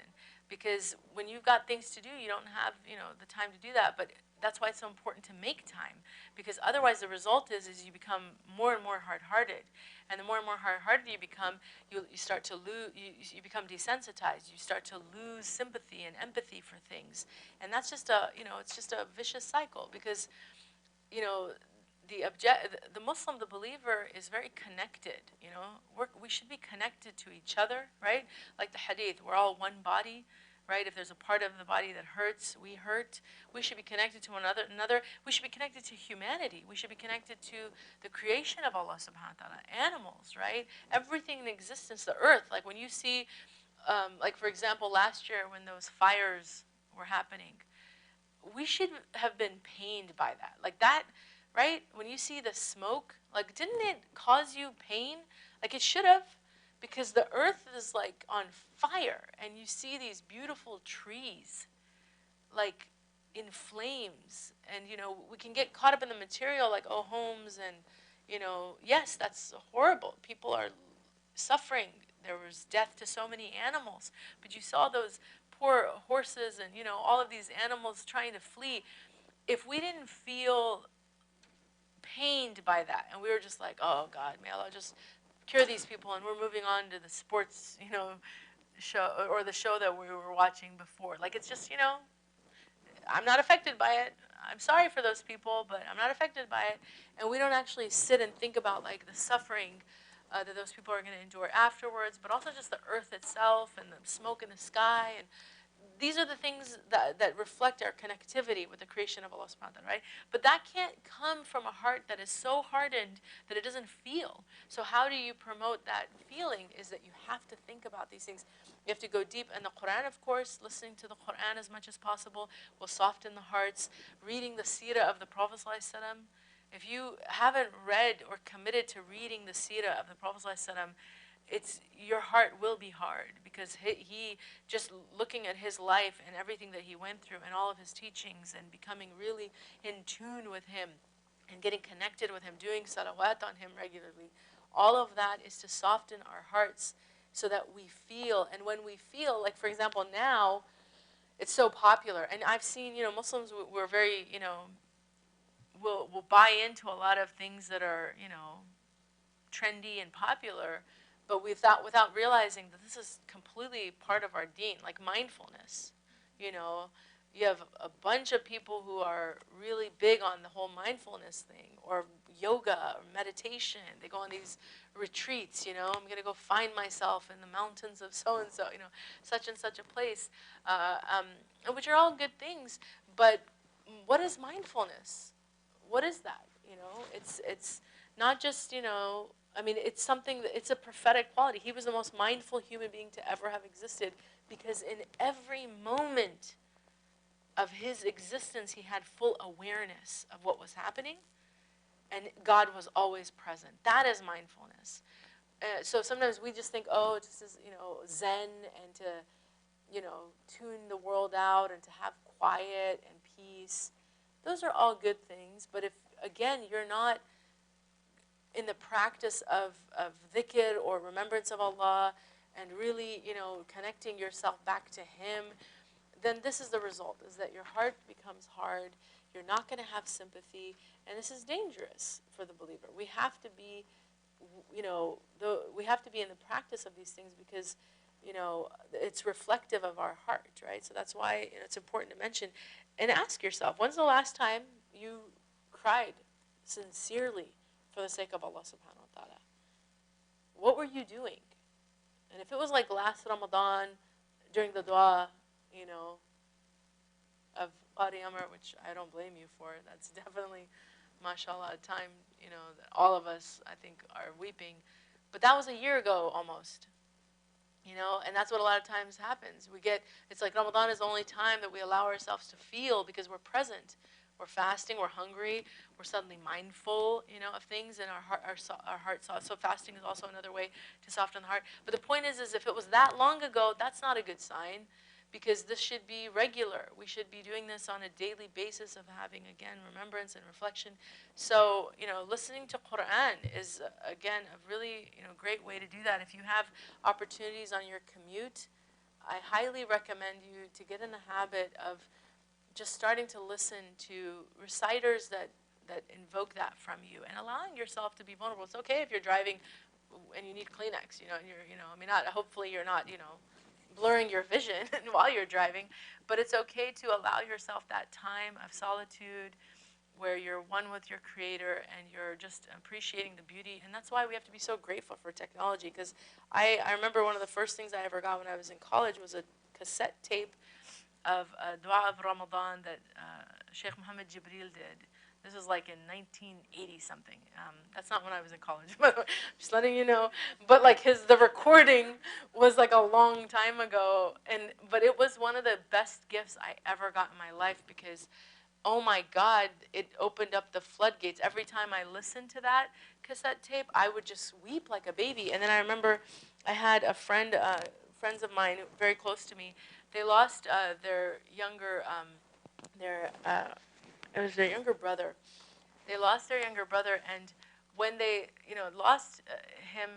Because when you've got things to do, you don't have, the time to do that. But that's why it's so important to make time, because otherwise the result is you become more and more hard-hearted, and the more and more hard-hearted you become, you start to lose, you become desensitized, you start to lose sympathy and empathy for things, and that's just it's just a vicious cycle, because you know the Muslim, the believer, is very connected. We should be connected to each other, right? Like the hadith, we're all one body. Right? If there's a part of the body that hurts, we hurt. We should be connected to one another. We should be connected to humanity. We should be connected to the creation of Allah subhanahu wa ta'ala, animals, right? Everything in existence, the earth. Like when you see, like for example, last year when those fires were happening, we should have been pained by that. Like that, right? When you see the smoke, like didn't it cause you pain? Like it should have. Because the earth is like on fire, and you see these beautiful trees like in flames, and we can get caught up in the material, like homes, and yes, that's horrible. People are suffering. There was death to so many animals, but you saw those poor horses and all of these animals trying to flee. If we didn't feel pained by that, and we were just like, oh God, may Allah just cure these people, and we're moving on to the sports, show, or the show that we were watching before. Like it's just, I'm not affected by it. I'm sorry for those people, but I'm not affected by it. And we don't actually sit and think about like the suffering that those people are going to endure afterwards, but also just the earth itself and the smoke in the sky. And these are the things that reflect our connectivity with the creation of Allah subhanahu wa ta'ala, right? But that can't come from a heart that is so hardened that it doesn't feel. So how do you promote that feeling is that you have to think about these things. You have to go deep. And the Quran, of course, listening to the Quran as much as possible will soften the hearts. Reading the seerah of the Prophet ﷺ. If you haven't read or committed to reading the seerah of the Prophet ﷺ, your heart will be hard, because he just looking at his life and everything that he went through and all of his teachings and becoming really in tune with him and getting connected with him, doing salawat on him regularly, all of that is to soften our hearts so that we feel. And when we feel, like for example now, it's so popular, and I've seen, Muslims, we're very, will buy into a lot of things that are, trendy and popular, but without realizing that this is completely part of our deen, like mindfulness. You have a bunch of people who are really big on the whole mindfulness thing, or yoga, or meditation. They go on these retreats, I'm going to go find myself in the mountains of so-and-so, such and such a place, which are all good things. But what is mindfulness? What is that? It's not just, it's something it's a prophetic quality. He was the most mindful human being to ever have existed, because in every moment of his existence, he had full awareness of what was happening, and God was always present. That is mindfulness. So sometimes we just think, oh, this is, Zen, and to, tune the world out and to have quiet and peace. Those are all good things, but if, again, you're not in the practice of dhikr or remembrance of Allah and really, connecting yourself back to Him, then this is the result, is that your heart becomes hard, you're not going to have sympathy, and this is dangerous for the believer. We have to be, we have to be in the practice of these things, because, it's reflective of our heart, right? So that's why it's important to mention and ask yourself, when's the last time you cried sincerely for the sake of Allah subhanahu wa ta'ala? What were you doing? And if it was like last Ramadan, during the dua, of Qadi Amr, which I don't blame you for, that's definitely, mashallah, a time, that all of us, I think, are weeping. But that was a year ago almost. And that's what a lot of times happens. It's like Ramadan is the only time that we allow ourselves to feel, because we're present. We're fasting, we're hungry, we're suddenly mindful, of things, and our heart. So fasting is also another way to soften the heart. But the point is if it was that long ago, that's not a good sign, because this should be regular. We should be doing this on a daily basis of having, again, remembrance and reflection. So, listening to Quran is, again, a really, great way to do that. If you have opportunities on your commute, I highly recommend you to get in the habit of just starting to listen to reciters that invoke that from you, and allowing yourself to be vulnerable. It's okay if you're driving and you need Kleenex, and hopefully you're not, blurring your vision while you're driving, but it's okay to allow yourself that time of solitude where you're one with your creator and you're just appreciating the beauty. And that's why we have to be so grateful for technology, because I remember one of the first things I ever got when I was in college was a cassette tape of Dua of Ramadan that Shaykh Muhammad Jibreel did. This was like in 1980 something. That's not when I was in college, by the way. Just letting you know. But like the recording was like a long time ago, but it was one of the best gifts I ever got in my life, because, oh my God, it opened up the floodgates. Every time I listened to that cassette tape, I would just weep like a baby. And then I remember I had a friends of mine very close to me. They lost their younger, it was their younger brother. They lost their younger brother, and when they, lost him,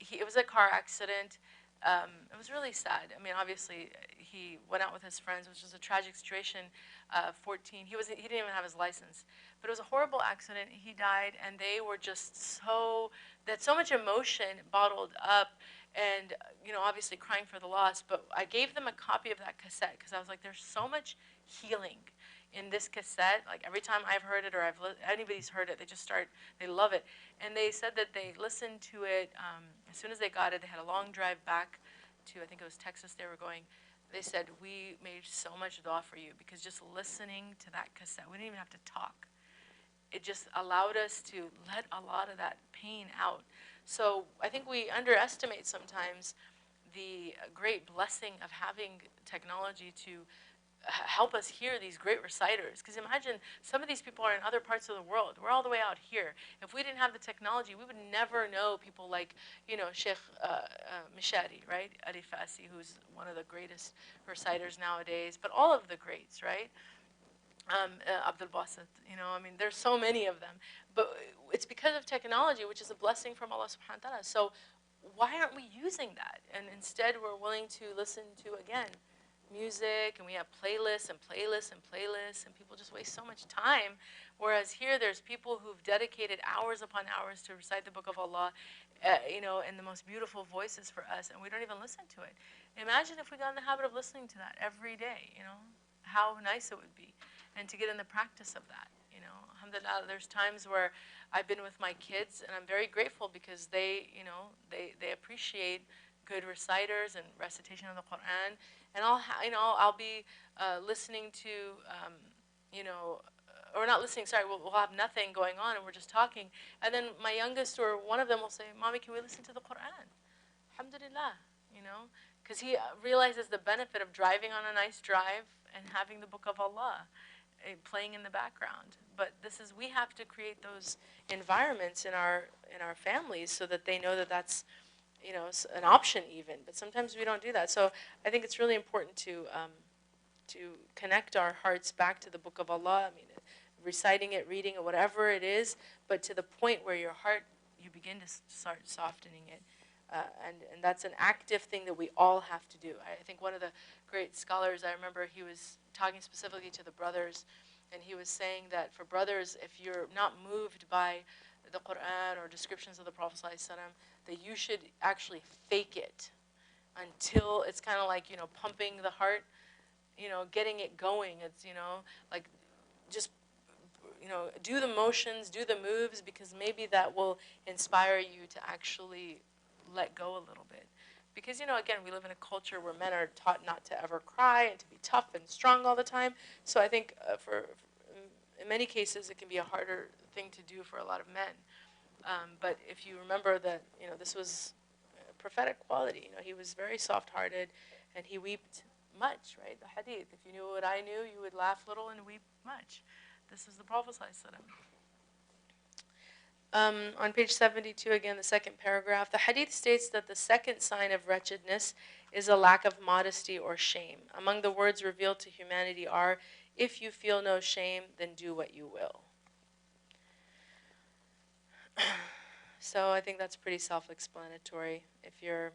it was a car accident. It was really sad. I mean, obviously, he went out with his friends, which was a tragic situation. 14, he didn't even have his license, but it was a horrible accident. He died, and they were just so much emotion bottled up, and obviously crying for the loss. But I gave them a copy of that cassette because I was like, there's so much healing in this cassette. Like every time I've heard it or anybody's heard it, they love it. And they said that they listened to it as soon as they got it. They had a long drive back to, I think it was Texas they were going. They said, we made so much dua for you, because just listening to that cassette, we didn't even have to talk. It just allowed us to let a lot of that pain out. So I think we underestimate sometimes the great blessing of having technology to help us hear these great reciters. Because imagine, some of these people are in other parts of the world. We're all the way out here. If we didn't have the technology, we would never know people like, Sheikh Mishari, right? Arifasi, who's one of the greatest reciters nowadays, but all of the greats, right? Abdul Basit, there's so many of them. But it's because of technology, which is a blessing from Allah subhanahu wa ta'ala. So why aren't we using that? And instead we're willing to listen to, again, music, and we have playlists and playlists and playlists, and people just waste so much time. Whereas here, there's people who've dedicated hours upon hours to recite the Book of Allah, in the most beautiful voices for us, and we don't even listen to it. Imagine if we got in the habit of listening to that every day, how nice it would be, and to get in the practice of that, Alhamdulillah, there's times where I've been with my kids, and I'm very grateful because they appreciate good reciters and recitation of the Quran. And I'll be listening to, or not listening, sorry, we'll have nothing going on and we're just talking. And then my youngest or one of them will say, Mommy, can we listen to the Quran? Alhamdulillah, because he realizes the benefit of driving on a nice drive and having the Book of Allah playing in the background. But we have to create those environments in our families so that they know that that's an option even, but sometimes we don't do that. So I think it's really important to connect our hearts back to the Book of Allah. I mean, reciting it, reading it, whatever it is, but to the point where your heart, you begin to start softening it. And that's an active thing that we all have to do. I think one of the great scholars, I remember he was talking specifically to the brothers, and he was saying that for brothers, if you're not moved by the Quran or descriptions of the Prophet ﷺ, that you should actually fake it until it's kind of like, pumping the heart, getting it going. It's, like just, do the motions, do the moves, because maybe that will inspire you to actually let go a little bit. Because, again, we live in a culture where men are taught not to ever cry and to be tough and strong all the time. So I think in many cases, it can be a harder thing to do for a lot of men. But if you remember that, this was a prophetic quality. He was very soft-hearted, and he wept much, right? The hadith, if you knew what I knew, you would laugh little and weep much. This is the Prophet ﷺ. On page 72, again, the second paragraph, the hadith states that the second sign of wretchedness is a lack of modesty or shame. Among the words revealed to humanity are, if you feel no shame, then do what you will. So I think that's pretty self-explanatory. If you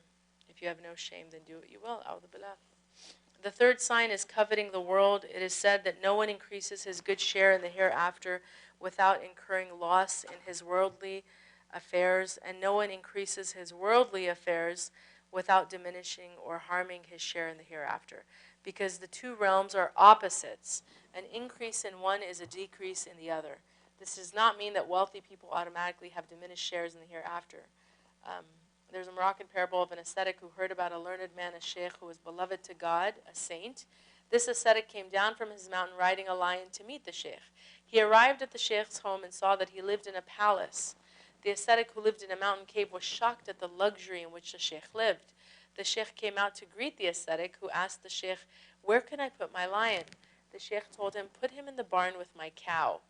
have no shame, then do what you will. A'udhu billah. The third sign is coveting the world. It is said that no one increases his good share in the hereafter without incurring loss in his worldly affairs, and no one increases his worldly affairs without diminishing or harming his share in the hereafter. Because the two realms are opposites. An increase in one is a decrease in the other. This does not mean that wealthy people automatically have diminished shares in the hereafter. There's a Moroccan parable of an ascetic who heard about a learned man, a sheikh, who was beloved to God, a saint. This ascetic came down from his mountain riding a lion to meet the sheikh. He arrived at the sheikh's home and saw that he lived in a palace. The ascetic who lived in a mountain cave was shocked at the luxury in which the sheikh lived. The sheikh came out to greet the ascetic, who asked the sheikh, "Where can I put my lion?" The sheikh told him, "Put him in the barn with my cow."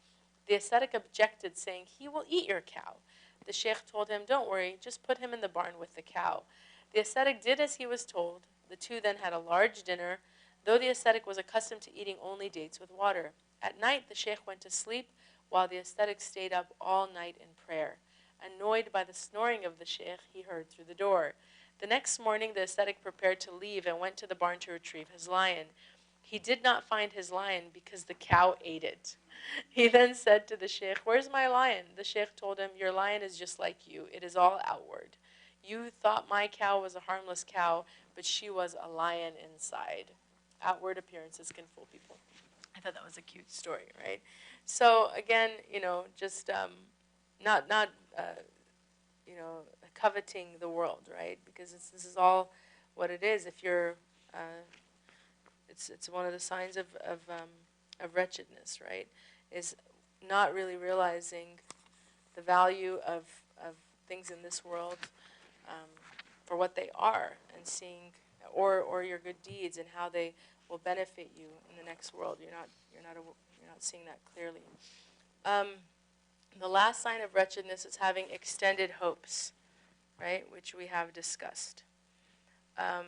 The ascetic objected, saying, "He will eat your cow." The sheikh told him, "Don't worry, just put him in the barn with the cow." The ascetic did as he was told. The two then had a large dinner, though the ascetic was accustomed to eating only dates with water. At night, the sheikh went to sleep, while the ascetic stayed up all night in prayer. Annoyed by the snoring of the sheikh, he heard through the door. The next morning, the ascetic prepared to leave and went to the barn to retrieve his lion. He did not find his lion because the cow ate it. He then said to the sheikh, "Where's my lion?" The sheikh told him, "Your lion is just like you. It is all outward. You thought my cow was a harmless cow, but she was a lion inside." Outward appearances can fool people. I thought that was a cute story, right? So again, just not coveting the world, right? Because this is all what it is. If you're, it's one of the signs of wretchedness, right? Is not really realizing the value of things in this world for what they are, and seeing, or your good deeds and how they will benefit you in the next world. You're not seeing that clearly. The last sign of wretchedness is having extended hopes, right, which we have discussed. Then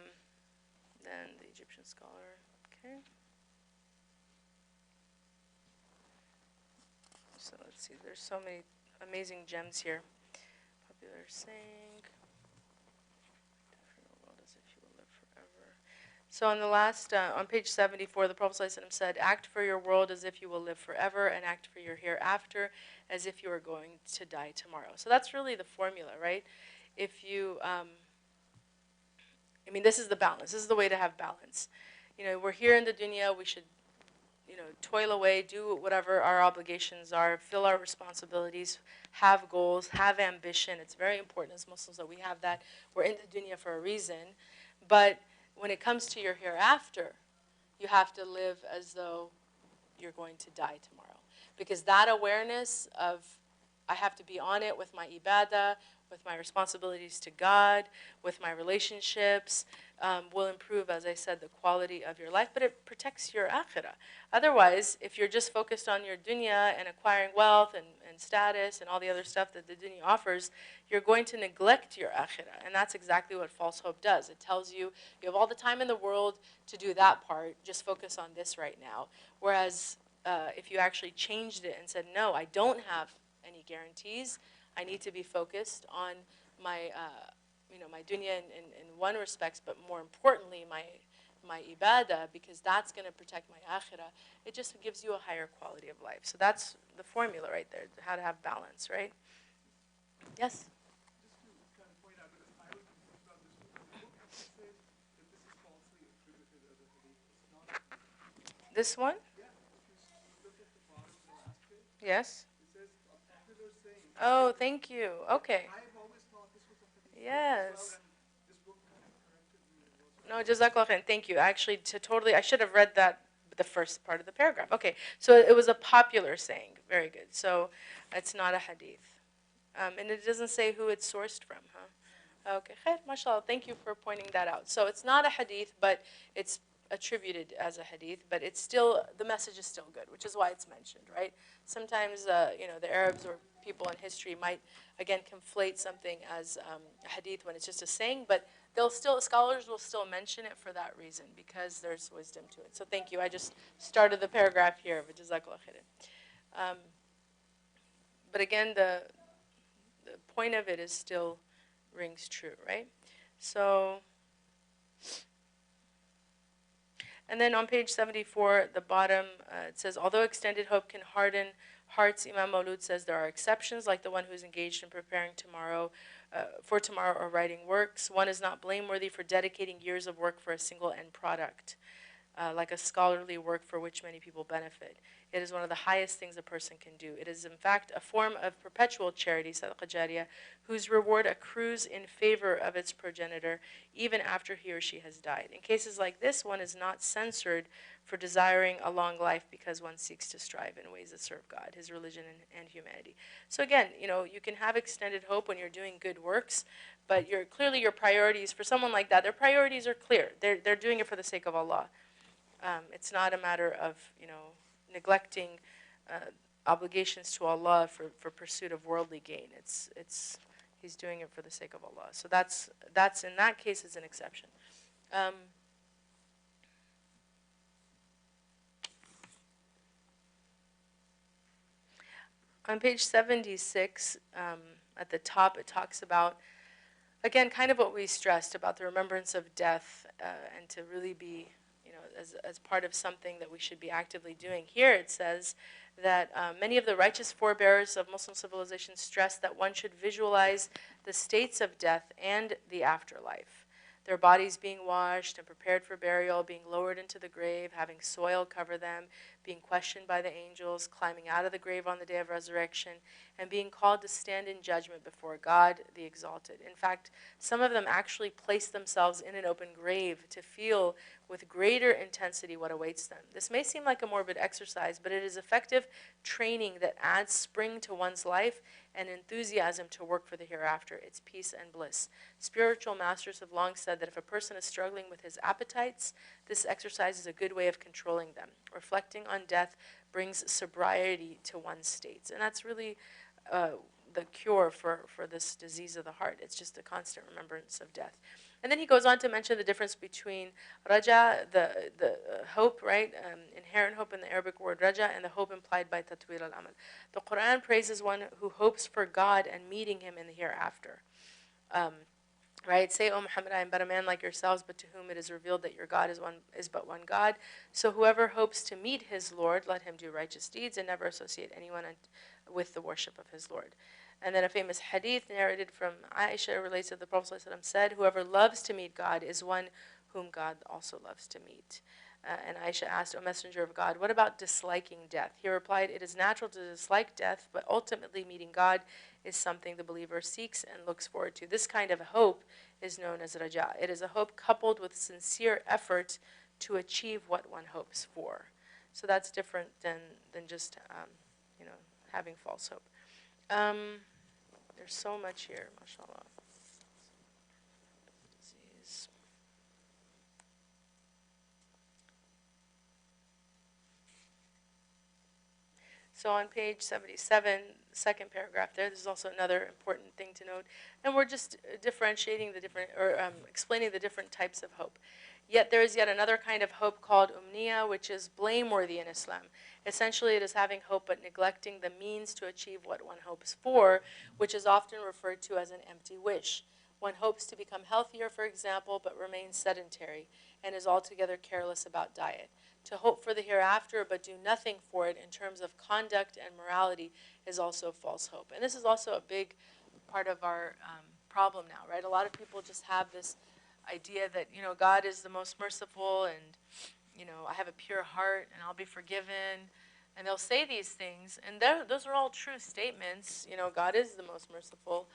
the Egyptian scholar, okay. So let's see, there's so many amazing gems here. Popular saying, "Different world as if you will live forever." So on the last, on page 74, the Prophet ﷺ said, "Act for your world as if you will live forever, and act for your hereafter as if you are going to die tomorrow." So that's really the formula, right? If you, this is the balance. This is the way to have balance. We're here in the dunya, we should, toil away, do whatever our obligations are, fill our responsibilities, have goals, have ambition. It's very important as Muslims that we have that. We're in the dunya for a reason. But when it comes to your hereafter, you have to live as though you're going to die tomorrow. Because that awareness of, I have to be on it with my ibadah, with my responsibilities to God, with my relationships, will improve, as I said, the quality of your life, but it protects your akhirah. Otherwise, if you're just focused on your dunya and acquiring wealth and status and all the other stuff that the dunya offers, you're going to neglect your akhirah. And that's exactly what false hope does. It tells you, you have all the time in the world to do that part, just focus on this right now. Whereas if you actually changed it and said, no, I don't have any guarantees, I need to be focused on my my dunya in one respect, but more importantly, my ibadah, because that's going to protect my akhirah. It just gives you a higher quality of life. So that's the formula right there, how to have balance, right? Yes? Just to kind of point out, because I was confused about this too, the book actually says that this is falsely attributed as a hadith. It's not. This one? Yeah, if you look at the bottom of the last page, Yes. it says a popular saying. Oh, thank you. Okay. I've always thought this was a hadith Yes. as well, and this book kind of corrected me as well. No, Jazakallah khair. Thank you. Actually, I should have read that, the first part of the paragraph. Okay, so it was a popular saying. Very good. So it's not a hadith. And it doesn't say who it's sourced from, huh? Okay, khair, mashallah. Thank you for pointing that out. So it's not a hadith, but it's attributed as a hadith, but it's still, the message is still good, which is why it's mentioned, right? Sometimes, the Arabs or people in history might, again, conflate something as a hadith when it's just a saying, but scholars will still mention it for that reason, because there's wisdom to it. So thank you. I just started the paragraph here, but jazakallah khairan. But again, the point of it is still rings true, right? So, and then on page 74, at the bottom, it says, although extended hope can harden hearts, Imam Maulud says there are exceptions, like the one who's engaged in preparing for tomorrow or writing works. One is not blameworthy for dedicating years of work for a single end product, like a scholarly work for which many people benefit. It is one of the highest things a person can do. It is, in fact, a form of perpetual charity, sadaqah jariyah, whose reward accrues in favor of its progenitor, even after he or she has died. In cases like this, one is not censored for desiring a long life because one seeks to strive in ways that serve God, his religion, and humanity. So again, you can have extended hope when you're doing good works, but clearly your priorities, for someone like that, their priorities are clear. They're doing it for the sake of Allah. It's not a matter of, neglecting obligations to Allah for pursuit of worldly gain. He's doing it for the sake of Allah. So that's in that case is an exception. On page 76, at the top, it talks about, again, kind of what we stressed about the remembrance of death, and to really be, as part of something that we should be actively doing. Here it says that many of the righteous forebears of Muslim civilization stress that one should visualize the states of death and the afterlife. Their bodies being washed and prepared for burial, being lowered into the grave, having soil cover them, being questioned by the angels, climbing out of the grave on the day of resurrection, and being called to stand in judgment before God the Exalted. In fact, some of them actually place themselves in an open grave to feel with greater intensity what awaits them. This may seem like a morbid exercise, but it is effective training that adds spring to one's life and enthusiasm to work for the hereafter, its peace and bliss. Spiritual masters have long said that if a person is struggling with his appetites, this exercise is a good way of controlling them. Reflecting on death brings sobriety to one's states. And that's really the cure for this disease of the heart. It's just a constant remembrance of death. And then he goes on to mention the difference between raja, the hope, right? Inherent hope in the Arabic word raja, and the hope implied by tatwil al-amal. The Quran praises one who hopes for God and meeting him in the hereafter. Right? Say, O Muhammad, I am but a man like yourselves, but to whom it is revealed that your God is but one God. So whoever hopes to meet his Lord, let him do righteous deeds and never associate anyone with the worship of his Lord. And then a famous hadith narrated from Aisha relates that the Prophet ﷺ said, whoever loves to meet God is one whom God also loves to meet. And Aisha asked, O Messenger of God, what about disliking death? He replied, it is natural to dislike death, but ultimately meeting God is something the believer seeks and looks forward to. This kind of hope is known as raja. It is a hope coupled with sincere effort to achieve what one hopes for. So that's different than just having false hope. There's so much here, mashallah. So on page 77, second paragraph there's also another important thing to note. And we're just differentiating the different, or explaining the different types of hope. Yet there is yet another kind of hope called umniya, which is blameworthy in Islam. Essentially, it is having hope but neglecting the means to achieve what one hopes for, which is often referred to as an empty wish. One hopes to become healthier, for example, but remains sedentary and is altogether careless about diet. To hope for the hereafter but do nothing for it in terms of conduct and morality is also false hope. And this is also a big part of our problem now, right? A lot of people just have this idea that, God is the most merciful and, I have a pure heart and I'll be forgiven. And they'll say these things, and those are all true statements. God is the most merciful.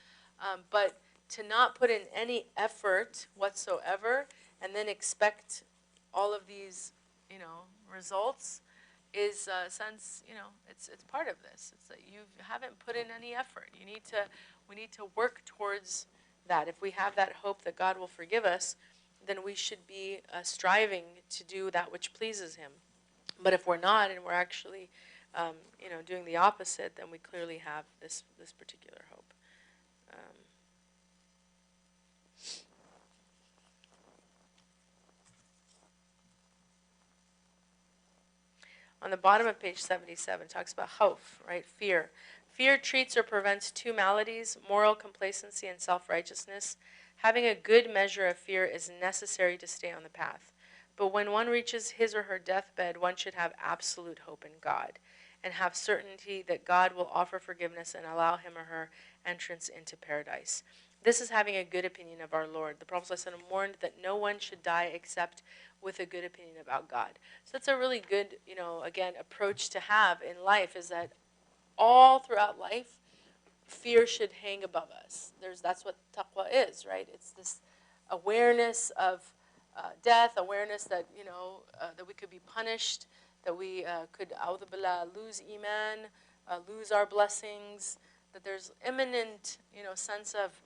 But to not put in any effort whatsoever and then expect all of these results is sense, it's part of this. It's that you haven't put in any effort. We need to work towards that. If we have that hope that God will forgive us, then we should be striving to do that which pleases Him. But if we're not, and we're actually, doing the opposite, then we clearly have this particular hope. On the bottom of page 77, it talks about khawf, right? Fear. Fear treats or prevents two maladies, moral complacency and self-righteousness. Having a good measure of fear is necessary to stay on the path. But when one reaches his or her deathbed, one should have absolute hope in God and have certainty that God will offer forgiveness and allow him or her entrance into paradise. This is having a good opinion of our Lord. The Prophet ﷺ warned that no one should die except with a good opinion about God. So that's a really good, again, approach to have in life, is that all throughout life, fear should hang above us. That's what taqwa is, right? It's this awareness of death, awareness that, that we could be punished, that we could, a'udhu billah, lose iman, lose our blessings, that there's imminent, sense of,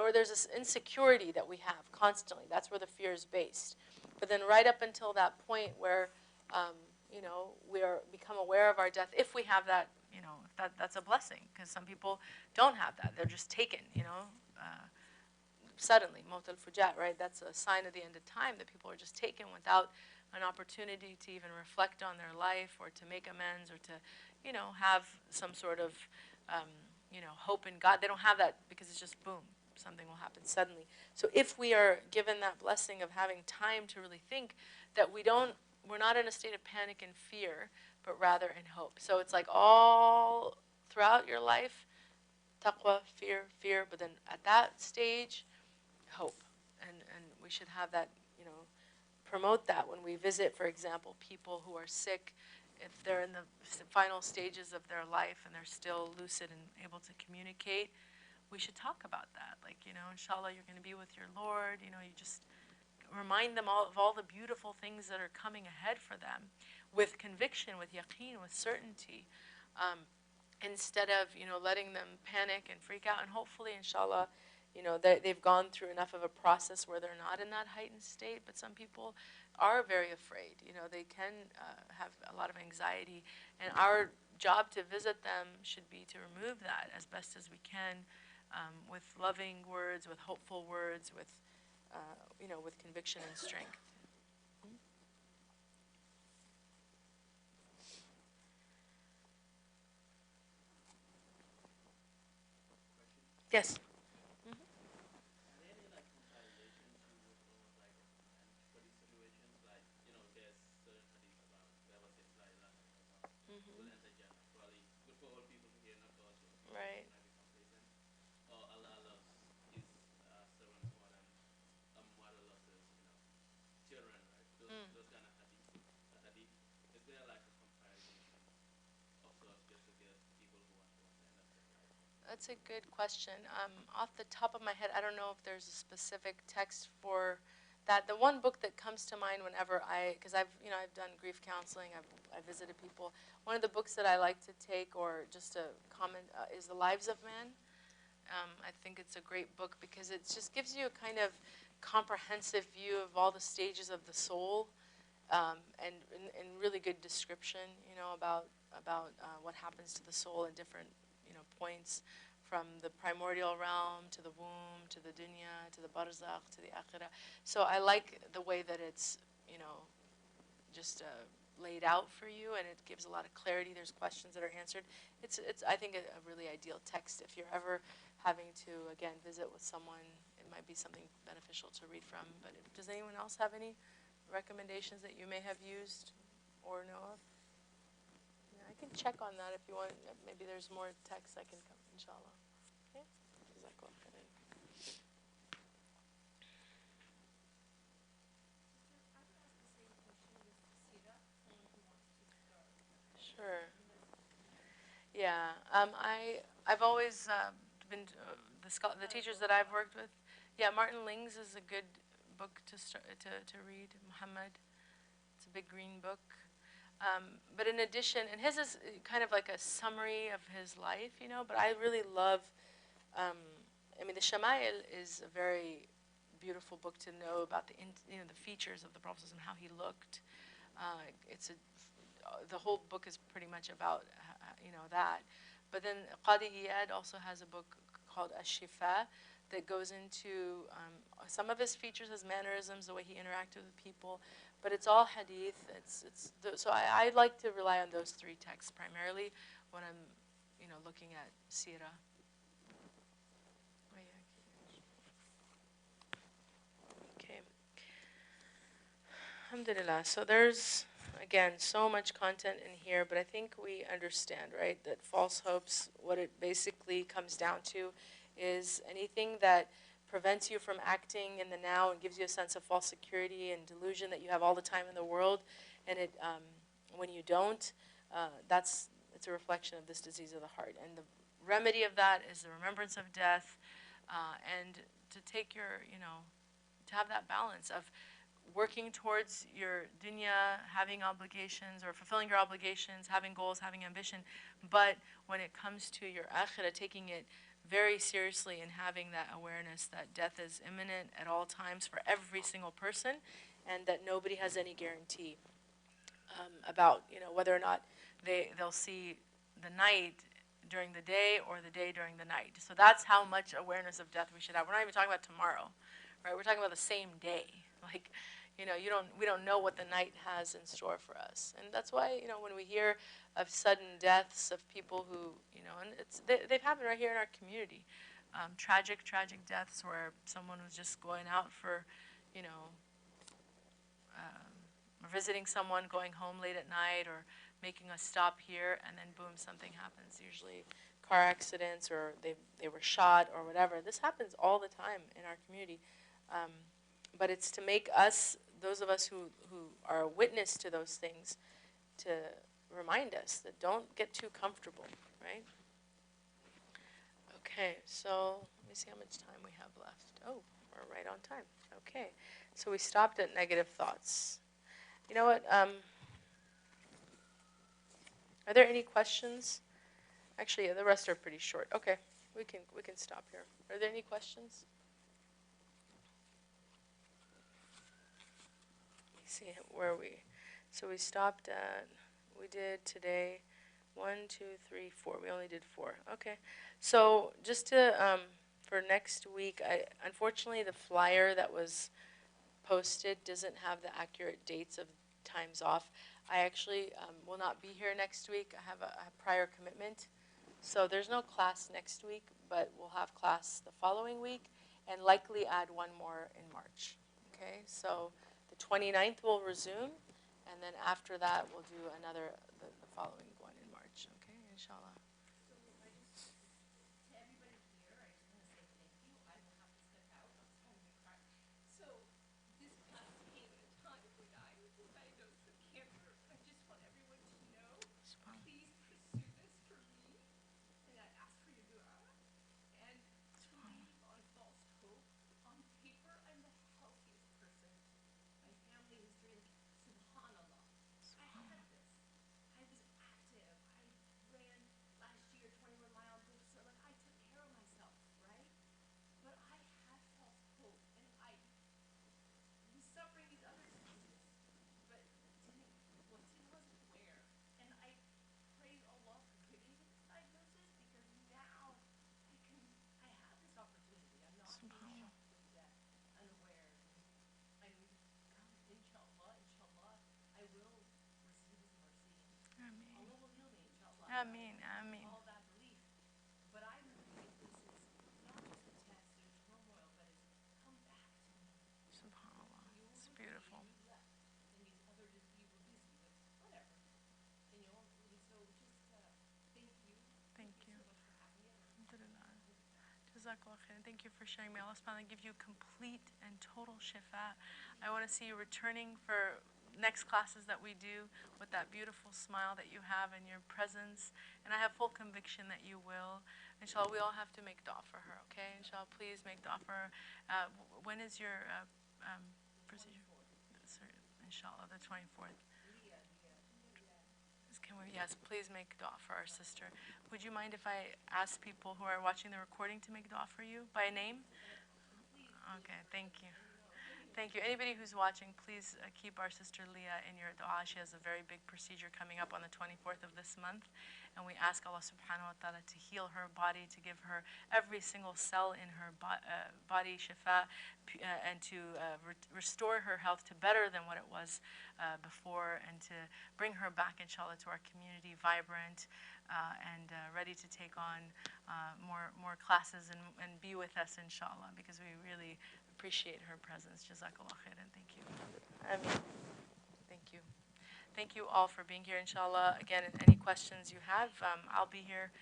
or there's this insecurity that we have constantly. That's where the fear is based. But then right up until that point where, we become aware of our death, if we have that, that's a blessing, because some people don't have that. They're just taken, suddenly, maut al-fujat, right? That's a sign of the end of time, that people are just taken without an opportunity to even reflect on their life or to make amends or to, have some sort of, hope in God. They don't have that because it's just boom, something will happen suddenly. So if we are given that blessing of having time to really think, that we're not in a state of panic and fear, but rather in hope. So it's like all throughout your life, taqwa, fear, but then at that stage, hope. And we should have that, promote that when we visit, for example, people who are sick. If they're in the final stages of their life and they're still lucid and able to communicate, we should talk about that. Like, inshallah, you're going to be with your Lord. You just remind them of all the beautiful things that are coming ahead for them with conviction, with yaqeen, with certainty, instead of, letting them panic and freak out. And hopefully, inshallah, they've gone through enough of a process where they're not in that heightened state. But some people are very afraid. They can have a lot of anxiety. And our job to visit them should be to remove that as best as we can, with loving words, with hopeful words, with with conviction and strength. Yes. Are there any compilations you would for these situations? There's certain hadith about whoever says la ilaha illallah will enter Jannah. Probably good for all people to hear, not for us. Right. Might be complacent. Or Allah loves his servants more than what Allah says, children, right? Those kind of hadith. Is there a comparison of sorts just to get people who want to end up there? That's a good question. Off the top of my head, I don't know if there's a specific text for that. The one book that comes to mind whenever because I've done grief counseling, I've visited people. One of the books that I like to take, or just to comment, is The Lives of Man. I think it's a great book because it just gives you a kind of comprehensive view of all the stages of the soul, and really good description, about what happens to the soul in different points, from the primordial realm to the womb to the dunya to the barzakh to the akhirah. So I like the way that it's just laid out for you, and it gives a lot of clarity. There's questions that are answered. It's I think a really ideal text if you're ever having to again visit with someone. It might be something beneficial to read from. But does anyone else have any recommendations that you may have used or know of? I can check on that if you want. Maybe there's more text I can come, inshallah. Okay? Jazakallah khairan. Sure. Yeah. I've always been the teachers that I've worked with. Yeah, Martin Ling's is a good book to read. Muhammad. It's a big green book. But in addition, and his is kind of like a summary of his life, but I really love, the Shama'il is a very beautiful book to know about the features of the Prophet and how he looked. The whole book is pretty much about that. But then Qadi Iyad also has a book called Ash-Shifa that goes into some of his features, his mannerisms, the way he interacted with people. But it's all hadith. So I like to rely on those three texts primarily when I'm looking at seerah. Okay. Alhamdulillah. So there's, again, so much content in here, but I think we understand, right, that false hopes, what it basically comes down to is anything that prevents you from acting in the now and gives you a sense of false security and delusion that you have all the time in the world, and when you don't, it's a reflection of this disease of the heart. And the remedy of that is the remembrance of death, and to take to have that balance of working towards your dunya, having obligations or fulfilling your obligations, having goals, having ambition, but when it comes to your akhirah, taking it very seriously and having that awareness that death is imminent at all times for every single person, and that nobody has any guarantee about whether or not they'll see the night during the day or the day during the night. So that's how much awareness of death we should have. We're not even talking about tomorrow, right? We're talking about the same day. Like, we don't know what the night has in store for us. And that's why, when we hear of sudden deaths of people who, and they've happened right here in our community. Tragic deaths where someone was just going out for, visiting someone, going home late at night, or making a stop here, and then boom, something happens. Usually car accidents, or they were shot, or whatever. This happens all the time in our community. But it's to make us, those of us who are a witness to those things, to remind us that don't get too comfortable, right? Okay, so let me see how much time we have left. Oh, we're right on time. Okay, so we stopped at negative thoughts. You know what? Are there any questions? Actually, yeah, the rest are pretty short. Okay, we can stop here. Are there any questions? Let me see, where are we? So we stopped at, we did today 1, 2, 3, 4. We only did 4. Okay. So just to, for next week, unfortunately the flyer that was posted doesn't have the accurate dates of times off. I actually will not be here next week. I have a prior commitment. So there's no class next week, but we'll have class the following week and likely add one more in March. Okay, so the 29th will resume, and then after that we'll do another, the following one in March. Okay, inshallah. So to everybody here, I just want to say thank you. I will have to step out. I'm starting to cry. So this class came at a time when I was diagnosed with cancer. I just want everyone to know, please pursue this for me. And I ask for your dua. And to leave on false hope. On paper, I'm the healthiest person. My family history, subhanallah. I had this. I was active. I ran last year 21-mile books. So like I took care of myself, right? But I had false hope, and I was suffering these other diseases, but wasn't aware. And I praise Allah for giving me this diagnosis, because now I have this opportunity. I'm not being shocked with death, unaware. And inshallah, I will receive His mercy. Allah will heal me, inshallah. Ameen, ameen. All that belief. But I believe this is not just a test and turmoil, but it's come back to me. SubhanAllah. You It's were beautiful. busy, you left. And these other you were busy with whatever. And so just thank you. Thank you. So much for having me. Alhamdulillah. Jazakallah khair. Thank you for sharing. May Allah subhanahu wa ta'ala give you complete and total shifa. I want to see you returning for next classes that we do with that beautiful smile that you have and your presence. And I have full conviction that you will. Inshallah, we all have to make dua for her, okay? Inshallah, please make dua for her. When is your procedure? Inshallah, the 24th. Yes, please make dua for our sister. Would you mind if I ask people who are watching the recording to make dua for you by name? Okay, thank you. Thank you. Anybody who's watching, please keep our sister Leah in your dua. She has a very big procedure coming up on the 24th of this month. And we ask Allah subhanahu wa ta'ala to heal her body, to give her every single cell in her body shifa, and to restore her health to better than what it was before, and to bring her back, inshallah, to our community vibrant and ready to take on more classes and be with us, inshallah, because we really appreciate her presence. Jazakallah khairan. Thank you. Ameen. Thank you. Thank you all for being here, inshallah. Again, any questions you have, I'll be here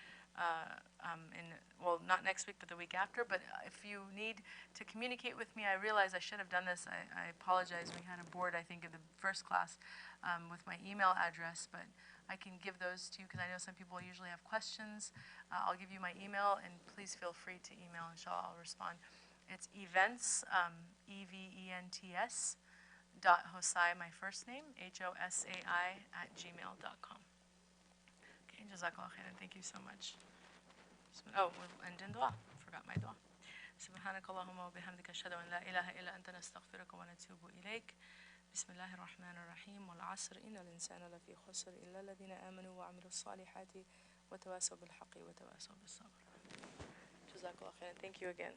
not next week, but the week after. But if you need to communicate with me, I realize I should have done this. I apologize. We had a board, I think, in the first class with my email address, but I can give those to you because I know some people usually have questions. I'll give you my email, and please feel free to email, inshallah. I'll respond. It's events, events, .hosai, my first name, HOSAI, @gmail.com. Okay, jazakallah khairan. Thank you so much. Oh, we'll end in dua. Forgot my dua. سبحانك اللهم وبحمدك أشهد أن لا إله إلا أنت نستغفرك ونتوب إليك. بسم الله الرحمن الرحيم والعصر إن الإنسان لفي خسر إلا الذين آمنوا وعملوا الصالحات وتواصوا بالحق وتواصوا بالصبر. جزاك الله خيرا. Thank you again.